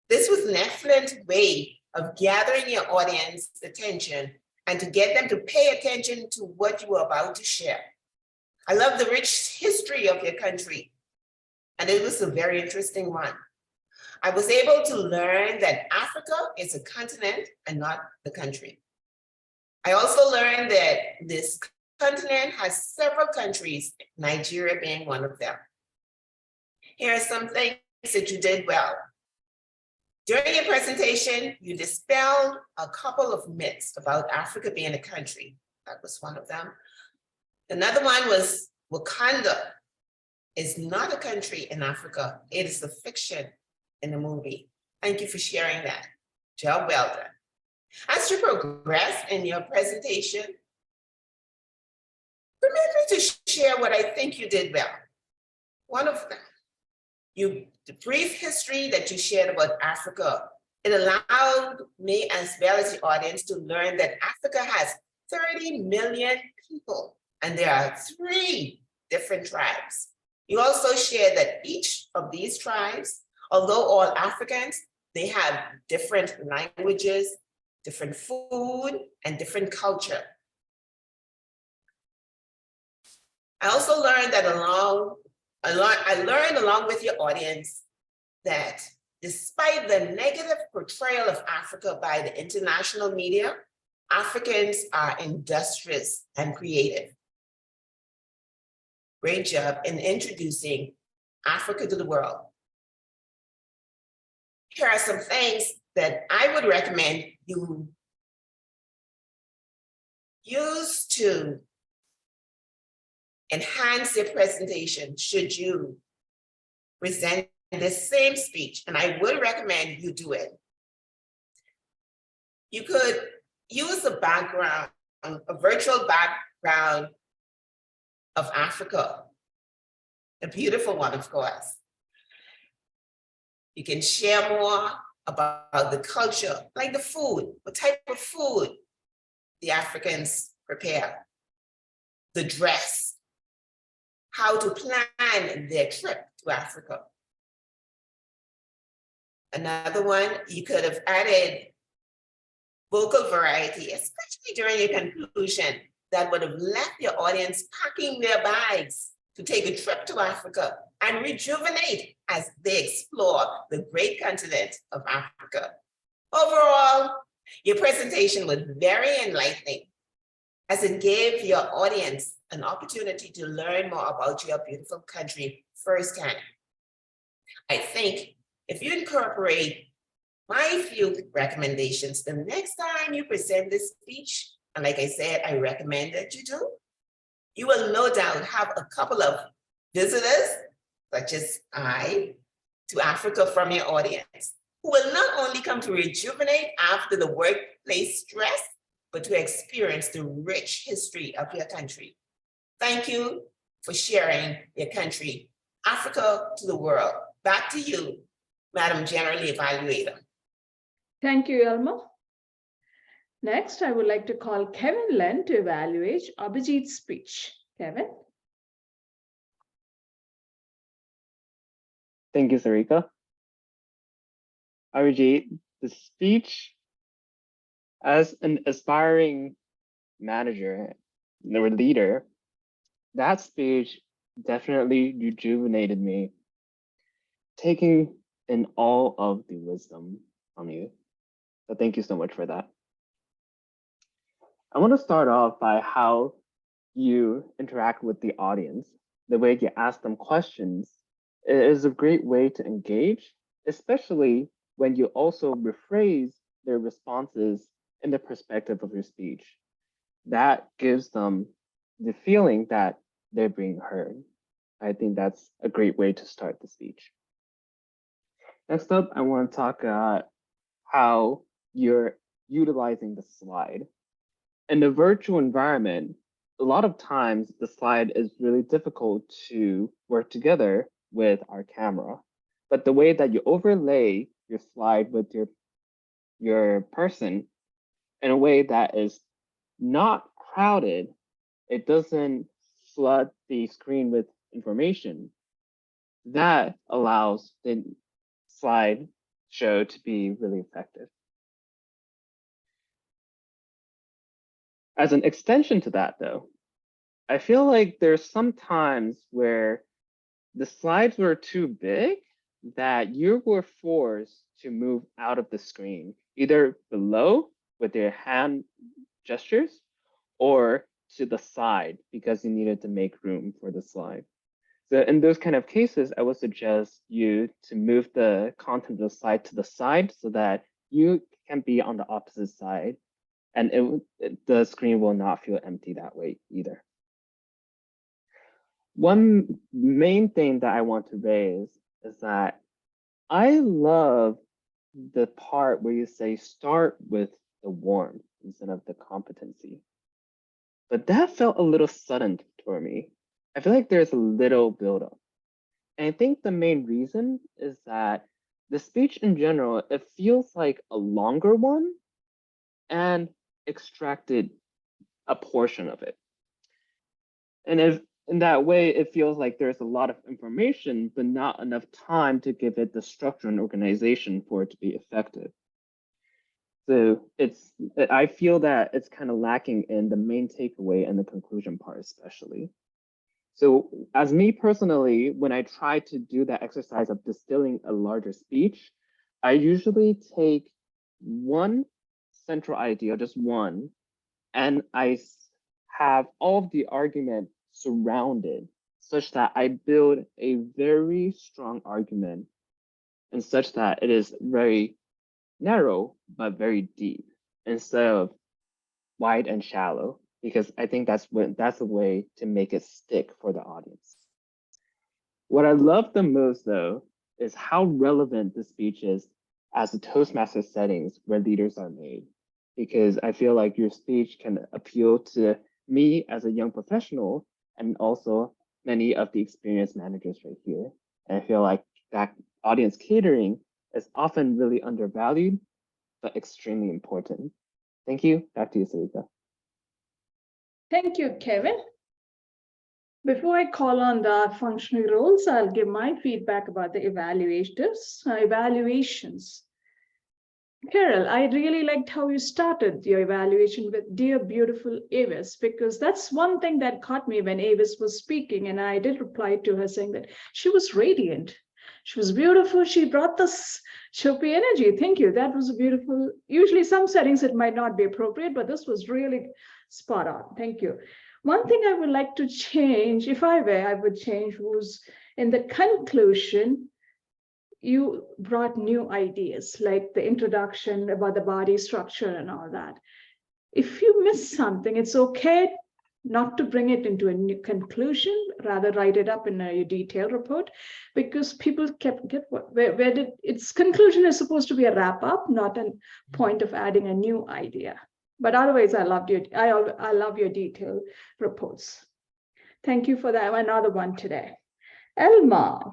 This was an excellent way of gathering your audience's attention and to get them to pay attention to what you were about to share. I love the rich history of your country, and it was a very interesting one. I was able to learn that Africa is a continent and not the country. I also learned that this continent has several countries, Nigeria being one of them. Here are some things that you did well. During your presentation, you dispelled a couple of myths about Africa being a country. That was one of them. Another one was Wakanda is not a country in Africa. It is a fiction in the movie. Thank you for sharing that. Job well done. As you progress in your presentation, permit me to share what I think you did well. One of them, the brief history that you shared about Africa, it allowed me as well as the audience to learn that Africa has 30 million people and there are 3 different tribes. You also shared that each of these tribes, although all Africans, they have different languages, different food, and different culture. I also learned that I learned along with your audience that despite the negative portrayal of Africa by the international media, Africans are industrious and creative. Great job in introducing Africa to the world. Here are some things that I would recommend you use to enhance your presentation should you present the same speech, and I would recommend you do it. You could use a background, a virtual background of Africa, a beautiful one, of course. You can share more about the culture, like the food, what type of food the Africans prepare, the dress, how to plan their trip to Africa. Another one, you could have added vocal variety, especially during your conclusion, that would have left your audience packing their bags to take a trip to Africa and rejuvenate as they explore the great continent of Africa. Overall, your presentation was very enlightening, as it gave your audience an opportunity to learn more about your beautiful country firsthand. I think if you incorporate my few recommendations the next time you present this speech, and like I said, I recommend that you do, you will no doubt have a couple of visitors, such as I, to Africa from your audience, who will not only come to rejuvenate after the workplace stress, but to experience the rich history of your country. Thank you for sharing your country, Africa to the world. Back to you, Madam General Evaluator. Thank you, Elmo. Next, I would like to call Kevin Len to evaluate Abhijit's speech. Kevin? Thank you, Sarika. Abhijit, the speech as an aspiring manager or leader, that speech definitely rejuvenated me, taking in all of the wisdom from you. So thank you so much for that. I want to start off by how you interact with the audience. The way you ask them questions is a great way to engage, especially when you also rephrase their responses in the perspective of your speech. That gives them the feeling that they're being heard. I think that's a great way to start the speech. Next up, I want to talk about how you're utilizing the slide. In the virtual environment, a lot of times the slide is really difficult to work together with our camera. But the way that you overlay your slide with your person in a way that is not crowded, it doesn't flood the screen with information, that allows the slide show to be really effective. As an extension to that, though, I feel like there's some times where the slides were too big that you were forced to move out of the screen, either below with your hand gestures or to the side because you needed to make room for the slide. So in those kind of cases, I would suggest you to move the content of the slide to the side so that you can be on the opposite side, and the screen will not feel empty that way either. One main thing that I want to raise is that I love the part where you say start with the warmth instead of the competency. But that felt a little sudden for me. I feel like there's a little buildup. And I think the main reason is that the speech in general, it feels like a longer one and extracted a portion of it. And if in that way, it feels like there's a lot of information, but not enough time to give it the structure and organization for it to be effective. So I feel that it's kind of lacking in the main takeaway and the conclusion part, especially. So as me personally, when I try to do that exercise of distilling a larger speech, I usually take one central idea, just one, and I have all of the argument surrounded such that I build a very strong argument and such that it is very narrow, but very deep instead of wide and shallow, because I think that's a way to make it stick for the audience. What I love the most, though, is how relevant the speech is as a Toastmaster settings where leaders are made. because I feel like your speech can appeal to me as a young professional and also many of the experienced managers right here. And I feel like that audience catering is often really undervalued, but extremely important. Thank you. Back to you, Sarika. Thank you, Kevin. Before I call on the functional roles, I'll give my feedback about the evaluations. Carol, I really liked how you started your evaluation with Dear Beautiful Avis, because that's one thing that caught me when Avis was speaking. And I did reply to her saying that she was radiant. She was beautiful. She brought this chirpy energy. Thank you. That was a beautiful. Usually some settings it might not be appropriate, but this was really spot on. Thank you. One thing I would like to change, if I were, I would change was in the conclusion, you brought new ideas like the introduction about the body structure and all that. If you miss something, it's okay not to bring it into a new conclusion, rather write it up in a detailed report, because people kept get where did its conclusion is supposed to be a wrap up, not a point of adding a new idea. But otherwise, I love your detailed reports. Thank you for that. Another one today. Elma,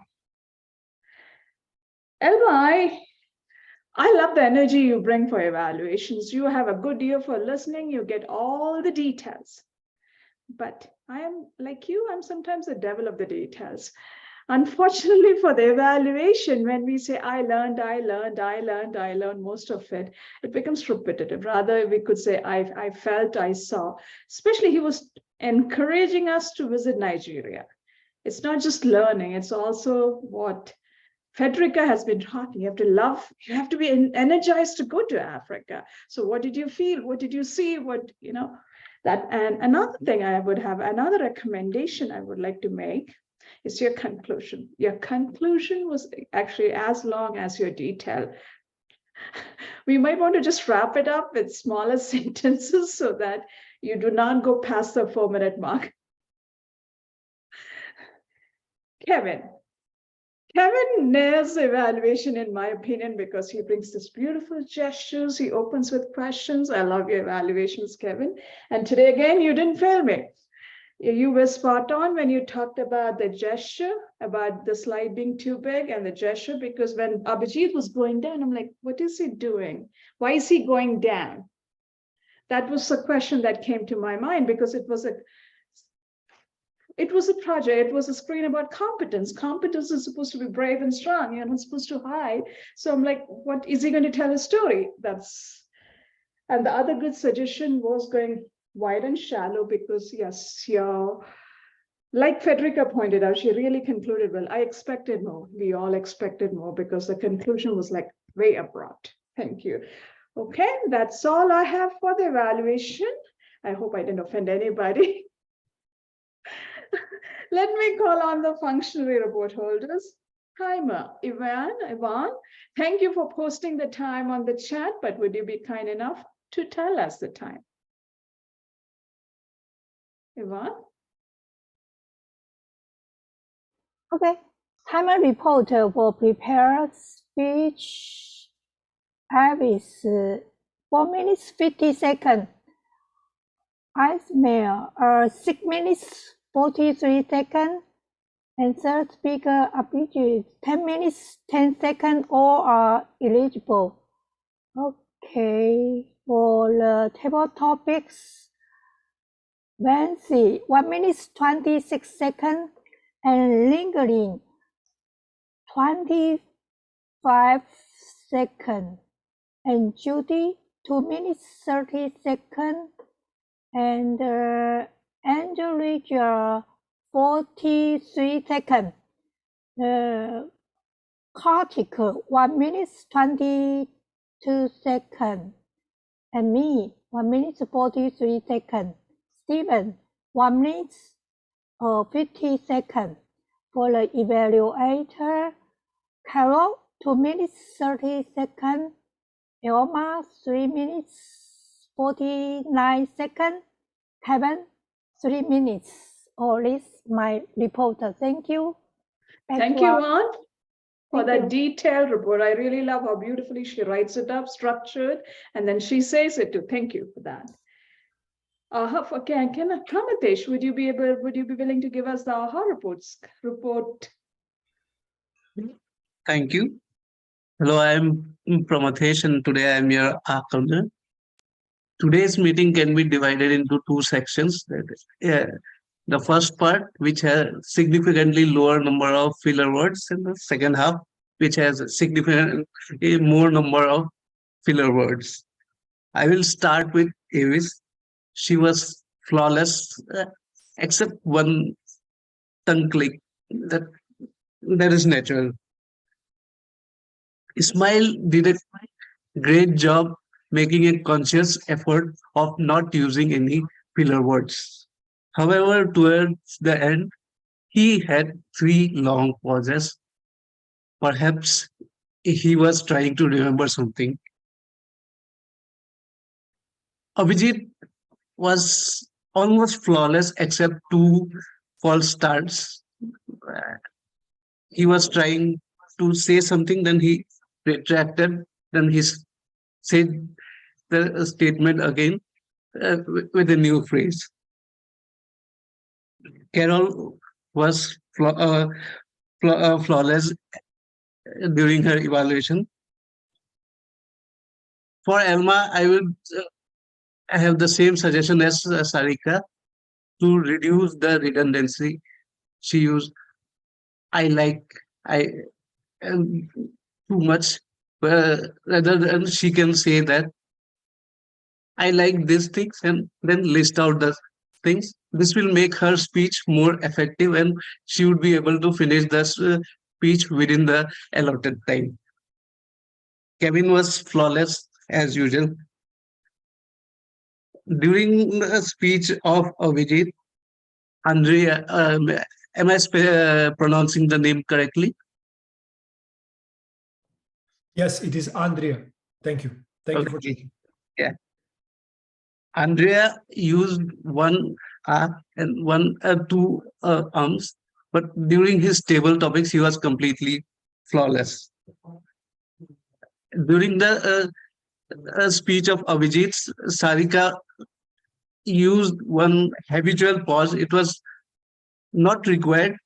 I love the energy you bring for evaluations. You have a good ear for listening. You get all the details. But I am like you, I'm sometimes the devil of the details. Unfortunately for the evaluation, when we say, I learned most of it, it becomes repetitive. Rather, we could say, I felt, I saw. Especially he was encouraging us to visit Nigeria. It's not just learning, it's also what Federica has been talking. You have to love, you have to be energized to go to Africa. So what did you feel? What did you see? What, that. And another thing I would have, another recommendation I would like to make is your conclusion. Your conclusion was actually as long as your detail. We might want to just wrap it up with smaller sentences so that you do not go past the 4-minute mark. Kevin nails the evaluation, in my opinion, because he brings this beautiful gestures. He opens with questions. I love your evaluations, Kevin. And today, again, you didn't fail me. You were spot on when you talked about the gesture, about the slide being too big and the gesture, because when Abhijit was going down, I'm like, what is he doing? Why is he going down? That was the question that came to my mind, because it was a project, it was a screen about competence. Competence is supposed to be brave and strong. You're not supposed to hide. So I'm like, what is he going to tell a story? And the other good suggestion was going wide and shallow, because yes, like Federica pointed out, she really concluded well. I expected more. We all expected more, because the conclusion was like way abrupt. Thank you. Okay, that's all I have for the evaluation. I hope I didn't offend anybody. Let me call on the functionary report holders. Timer, Ivan, thank you for posting the time on the chat, but would you be kind enough to tell us the time? Ivan? Okay. Timer reporter will prepare speech. Avis 4 minutes 50 seconds. Ismail 6 minutes 43 seconds. And third speaker Abhijit 10 minutes 10 seconds. All are eligible. Okay. For the table topics, Nancy 1 minute 26 seconds. And lingering 25 seconds. And Judy 2 minutes 30 seconds. And Angelica 43 seconds. Kartik 1 minute 22 seconds. And me 1 minute 43 seconds. Stephen 1 minute 50 seconds. For the evaluator, Carol 2 minutes 30 seconds. Elma 3 minutes 49 seconds. Kevin 3 minutes. All this my reporter. Thank you. Thank you, Aunt. for that detailed report. I really love how beautifully she writes it up, structured, and then she says it too. Thank you for that. Pramatesh, would you be willing to give us the AHA report? Thank you. Hello, I'm Pramathesh, and today I'm your accountant. Today's meeting can be divided into two sections. The first part, which has significantly lower number of filler words, and the second half, which has significantly more number of filler words. I will start with Avis. She was flawless, except one tongue click. That is natural. Ismail did a great job making a conscious effort of not using any filler words. However, towards the end, he had 3 long pauses. Perhaps he was trying to remember something. Abhijit was almost flawless except 2 false starts. He was trying to say something, then he retracted, then he said the statement again with a new phrase. Carol was flawless during her evaluation. For Elma, I would have the same suggestion as Sarika to reduce the redundancy. She used I like, I too much, rather than she can say that I like these things and then list out the things. This will make her speech more effective and she would be able to finish the speech within the allotted time. Kevin was flawless as usual. During the speech of Avijit, Andrea, am I pronouncing the name correctly? Yes, it is Andrea. Thank you. Thank you for checking. Yeah. Andrea used one and two arms, but during his table topics, he was completely flawless. During the speech of Avijit, Sarika used one habitual pause. It was not required,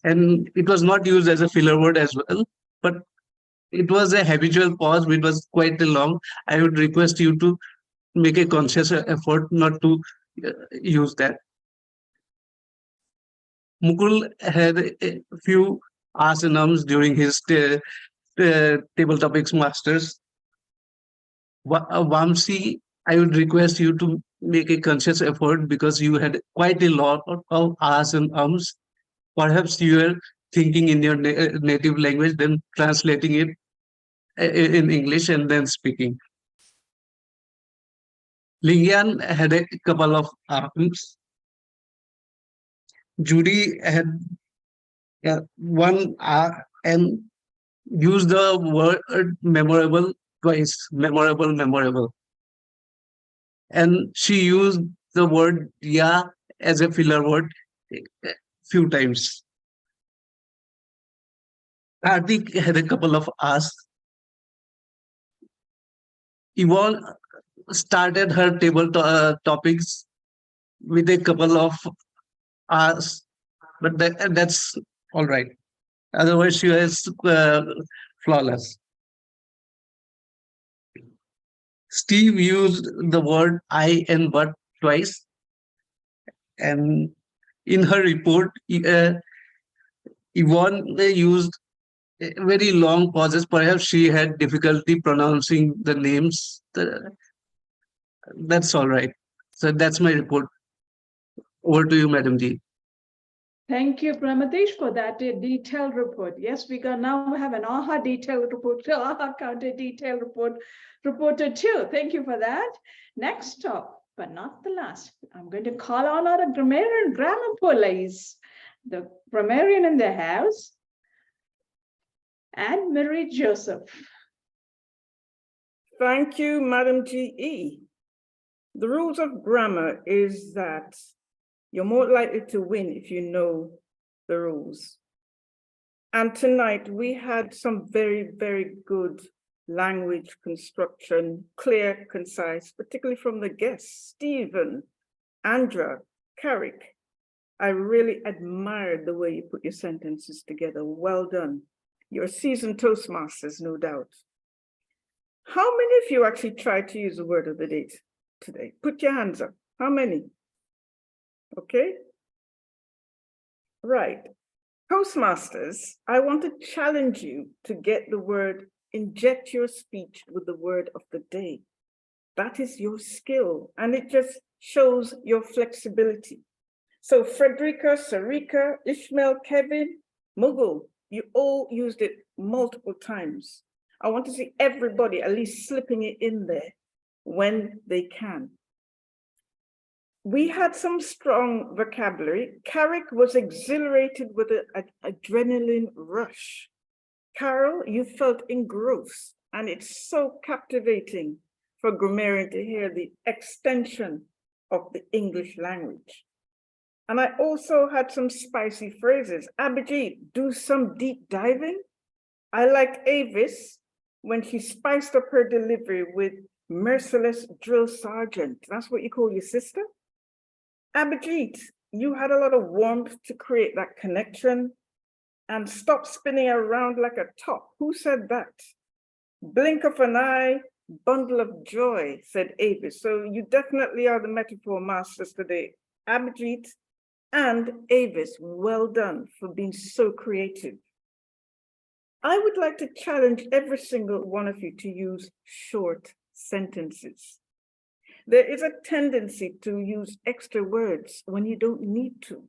and it was not used as a filler word as well, but it was a habitual pause which was quite long. I would request you to make a conscious effort not to use that. Mukul had a few asanams during his table topics masters. Vamsi, I would request you to make a conscious effort because you had quite a lot of ahs and ums. Perhaps you are thinking in your native language, then translating it in English and then speaking. Lingyan had a couple of ums. Judy had one and used the word memorable twice. Memorable. And she used the word yeah as a filler word a few times. Karthik had a couple of asks. Yvonne started her table topics with a couple of asks, but that's all right. Otherwise, she was flawless. Steve used the word I and but twice. And in her report, Yvonne used very long pauses. Perhaps she had difficulty pronouncing the names. That's all right. So that's my report. Over to you, Madam Ji. Thank you, Pramadesh, for that detailed report. Yes, we can now have an AHA detailed report, AHA counter detailed report reported too. Thank you for that. Next up, but not the last, I'm going to call on our grammar police, the grammarian in the house, and Marie Joseph. Thank you, Madam GE. The rules of grammar is that you're more likely to win if you know the rules. And tonight we had some very, very good language construction, clear, concise, particularly from the guests, Stephen, Andra, Carrick. I really admired the way you put your sentences together. Well done. You're seasoned Toastmasters, no doubt. How many of you actually tried to use the word of the day today? Put your hands up. How many? Okay. Right. Toastmasters, I want to challenge you to get the word, inject your speech with the word of the day. That is your skill, and it just shows your flexibility. So Frederica, Sarika, Ishmael, Kevin, Mughal, you all used it multiple times. I want to see everybody at least slipping it in there when they can. We had some strong vocabulary. Carrick was exhilarated with an adrenaline rush. Carol, you felt engrossed, and it's so captivating for grammarian to hear the extension of the English language. And I also had some spicy phrases. Abhijit, do some deep diving. I liked Avis when she spiced up her delivery with merciless drill sergeant. That's what you call your sister? Abhijit, you had a lot of warmth to create that connection, and stop spinning around like a top. Who said that? Blink of an eye, bundle of joy, said Avis. So you definitely are the metaphor masters today. Abhijit and Avis, well done for being so creative. I would like to challenge every single one of you to use short sentences. There is a tendency to use extra words when you don't need to.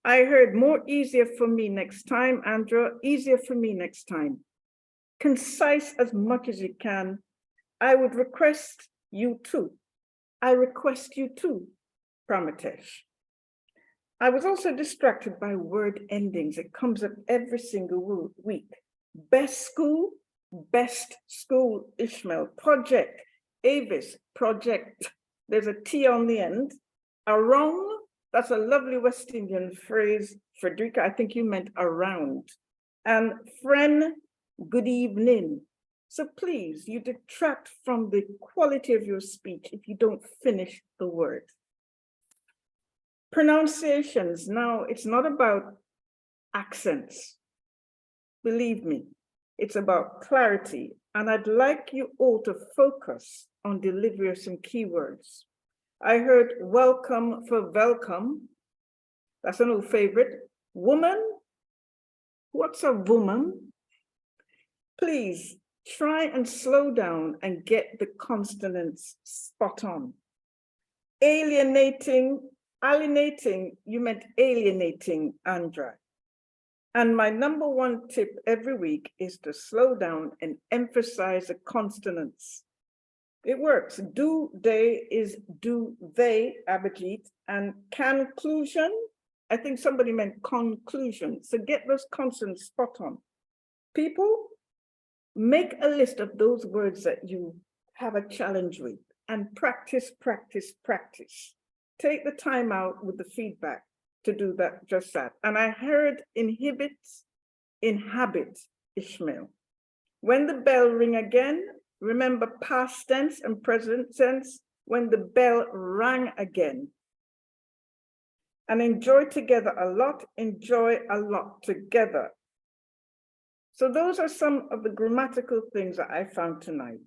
I heard more easier for me next time, Andra, easier for me next time. Concise as much as you can. I would request you too. I request you too, Pramatesh. I was also distracted by word endings. It comes up every single week. Best school, Ishmael. Project, Avis, project. There's a T on the end. Around, that's a lovely West Indian phrase. Frederica, I think you meant around. And friend, good evening. So please, you detract from the quality of your speech if you don't finish the word. Pronunciations, now it's not about accents. Believe me, it's about clarity. And I'd like you all to focus on delivery of some keywords. I heard welcome for welcome. That's an old favorite. Woman, what's a woman? Please try and slow down and get the consonants spot on. Alienating, you meant alienating, Andra. And my number one tip every week is to slow down and emphasize the consonants. It works. Do, they is do, they, Abhijit, and conclusion, I think somebody meant conclusion. So get those consonants spot on. People, make a list of those words that you have a challenge with and practice, practice, practice. Take the time out with the feedback to do that, just that. And I heard inhabit, Ishmael. When the bell ring again, remember past tense and present tense, when the bell rang again. And enjoy together a lot, enjoy a lot together. So those are some of the grammatical things that I found tonight.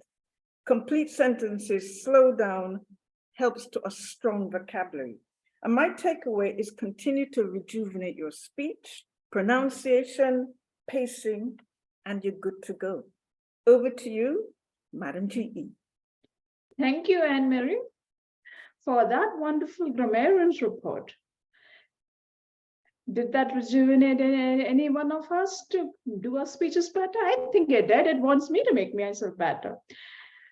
Complete sentences, slow down, helps to a strong vocabulary. And my takeaway is continue to rejuvenate your speech, pronunciation, pacing, and you're good to go. Over to you, Madam GE. Thank you, Anne-Marie, for that wonderful grammarian's report. Did that rejuvenate any one of us to do our speeches better? I think it did. It wants me to make myself better.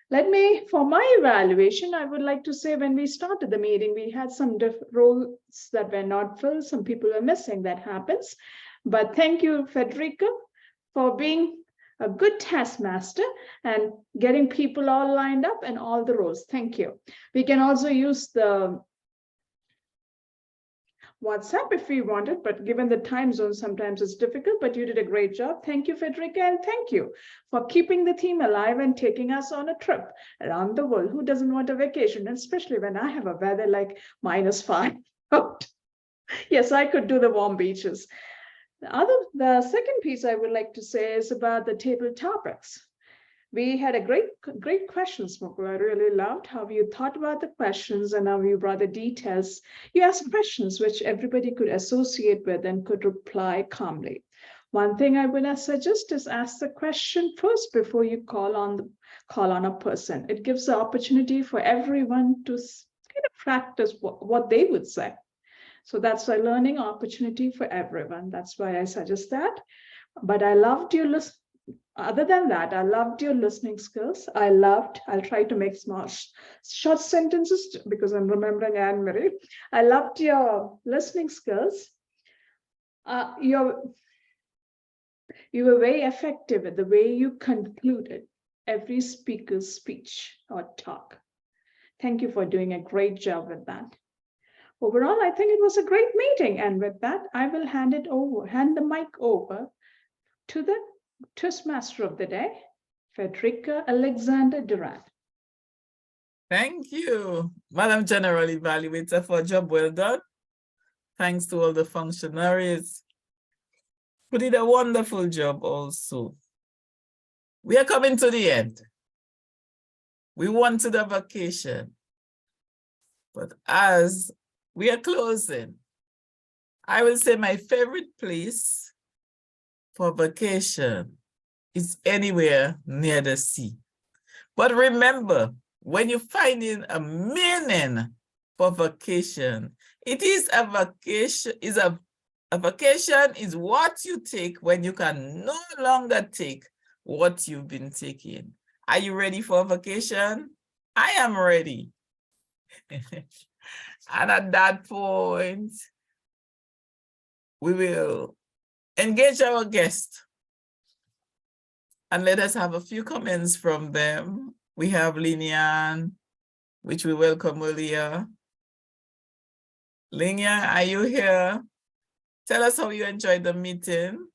For my evaluation, I would like to say when we started the meeting, we had some roles that were not filled. Some people were missing. That happens. But thank you, Federica, for being a good taskmaster and getting people all lined up and all the roles. Thank you. We can also use the WhatsApp if we wanted, but given the time zone, sometimes it's difficult, but you did a great job. Thank you, Federica, and thank you for keeping the theme alive and taking us on a trip around the world. Who doesn't want a vacation? And especially when I have a weather like -5. Yes, I could do the warm beaches. The second piece I would like to say is about the table topics. We had a great questions, Mukul. I really loved how you thought about the questions and how you brought the details. You asked questions which everybody could associate with and could reply calmly. One thing I would suggest is ask the question first before you call on a person. It gives the opportunity for everyone to kind of practice what they would say. So that's a learning opportunity for everyone. That's why I suggest that. But I loved your list. Other than that, I loved your listening skills. I'll try to make small, short sentences because I'm remembering Anne-Marie. I loved your listening skills. You were very effective at the way you concluded every speaker's speech or talk. Thank you for doing a great job with that. Overall, I think it was a great meeting. And with that, I will hand the mic over to the Toastmaster of the day, Federica Alexander Durant. Thank you, Madam General Evaluator, for a job well done. Thanks to all the functionaries who did a wonderful job also. We are coming to the end. We wanted a vacation, but as we are closing, I will say my favorite place for vacation is anywhere near the sea. But remember, when you're finding a meaning for vacation, it is a vacation, a vacation is what you take when you can no longer take what you've been taking. Are you ready for a vacation? I am ready. And at that point, we will engage our guests and let us have a few comments from them. We have Linian, which we welcome earlier. Linian, are you here? Tell us how you enjoyed the meeting.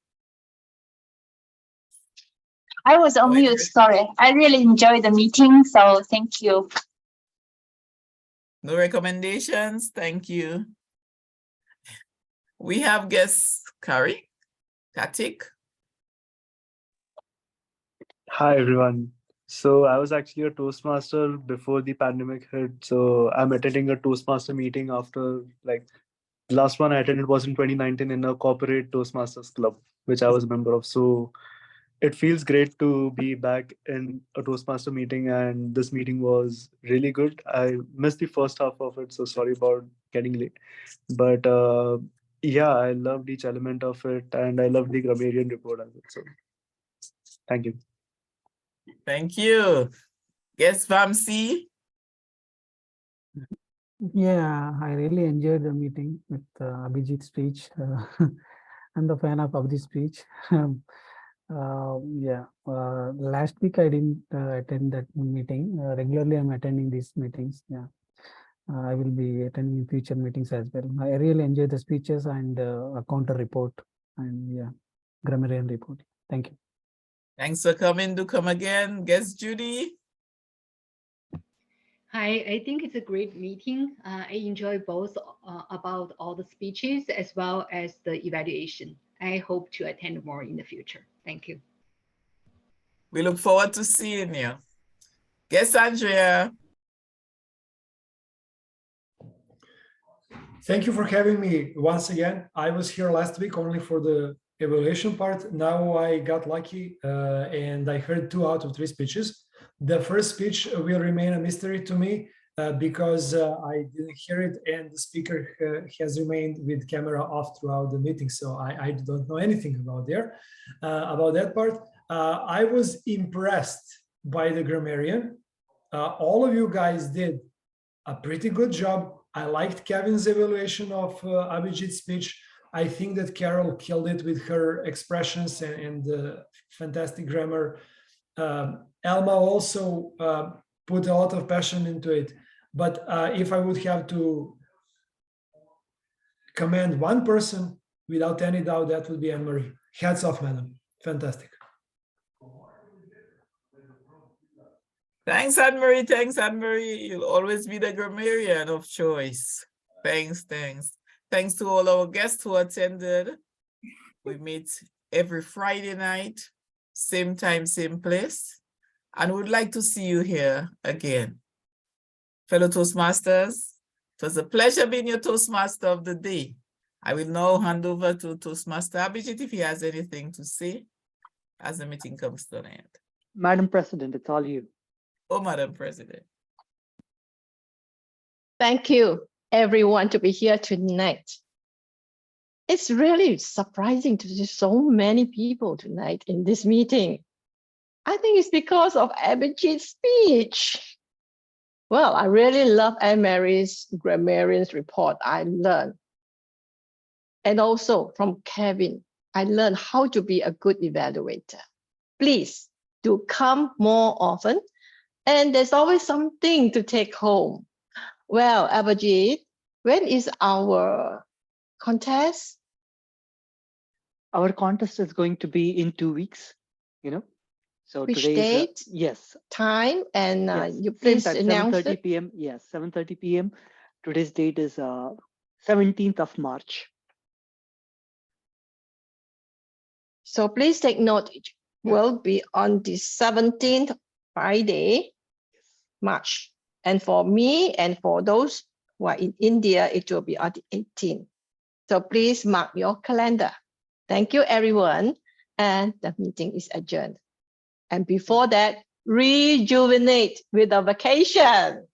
I was on mute, sorry. I really enjoyed the meeting, so thank you. No recommendations, thank you. We have guests, Katik. Hi, everyone. So I was actually a Toastmaster before the pandemic hit. So I'm attending a Toastmaster meeting after, like, the last one I attended was in 2019 in a corporate Toastmasters club, which I was a member of. So it feels great to be back in a Toastmaster meeting, and this meeting was really good. I missed the first half of it, so sorry about getting late. But yeah, I loved each element of it, and I loved the grammarian report as well. So thank you. Thank you. Yes, Vamsi. Yeah, I really enjoyed the meeting with Abhijit's speech. I'm the fan of Abhijit's speech. Last week I didn't attend that meeting. Regularly I'm attending these meetings. Yeah, I will be attending future meetings as well. I really enjoyed the speeches and a counter report and yeah, grammarian report. Thank you. Thanks for coming. Do come again. Guest Judy. Hi, I think it's a great meeting. I enjoy both about all the speeches as well as the evaluation. I hope to attend more in the future. Thank you. We look forward to seeing you. Guest Andrea. Thank you for having me once again. I was here last week only for the evaluation part. Now I got lucky and I heard 2 out of 3 speeches. The first speech will remain a mystery to me because I didn't hear it, and the speaker has remained with camera off throughout the meeting. So I don't know anything about that part. I was impressed by the grammarian. All of you guys did a pretty good job. I liked Kevin's evaluation of Abhijit's speech. I think that Carol killed it with her expressions and fantastic grammar. Elma also put a lot of passion into it. But if I would have to commend one person, without any doubt, that would be Anne-Marie. Hats off, madam. Fantastic. Thanks, Anne-Marie. Thanks, Anne-Marie. You'll always be the grammarian of choice. Thanks, thanks. Thanks to all our guests who attended. We meet every Friday night, same time, same place. And we'd like to see you here again. Fellow Toastmasters, it was a pleasure being your Toastmaster of the day. I will now hand over to Toastmaster Abhijit if he has anything to say as the meeting comes to an end. Madam President, it's all you. Oh, Madam President. Thank you, everyone, to be here tonight. It's really surprising to see so many people tonight in this meeting. I think it's because of Abhijit's speech. Well, I really love Anne-Marie's grammarian's report. I learned. And also from Kevin, I learned how to be a good evaluator. Please do come more often. And there's always something to take home. Well, Abhijit, when is our contest? Our contest is going to be in 2 weeks, So Which today date? is, yes. Time, and Yes, you same please time, announce 7:30 it. p.m. Yes, 7:30 p.m. Today's date is 17th of March. So please take note, it will be on the 17th Friday, March. And for me and for those who are in India, it will be on the 18th. So please mark your calendar. Thank you, everyone. And the meeting is adjourned. And before that, rejuvenate with a vacation.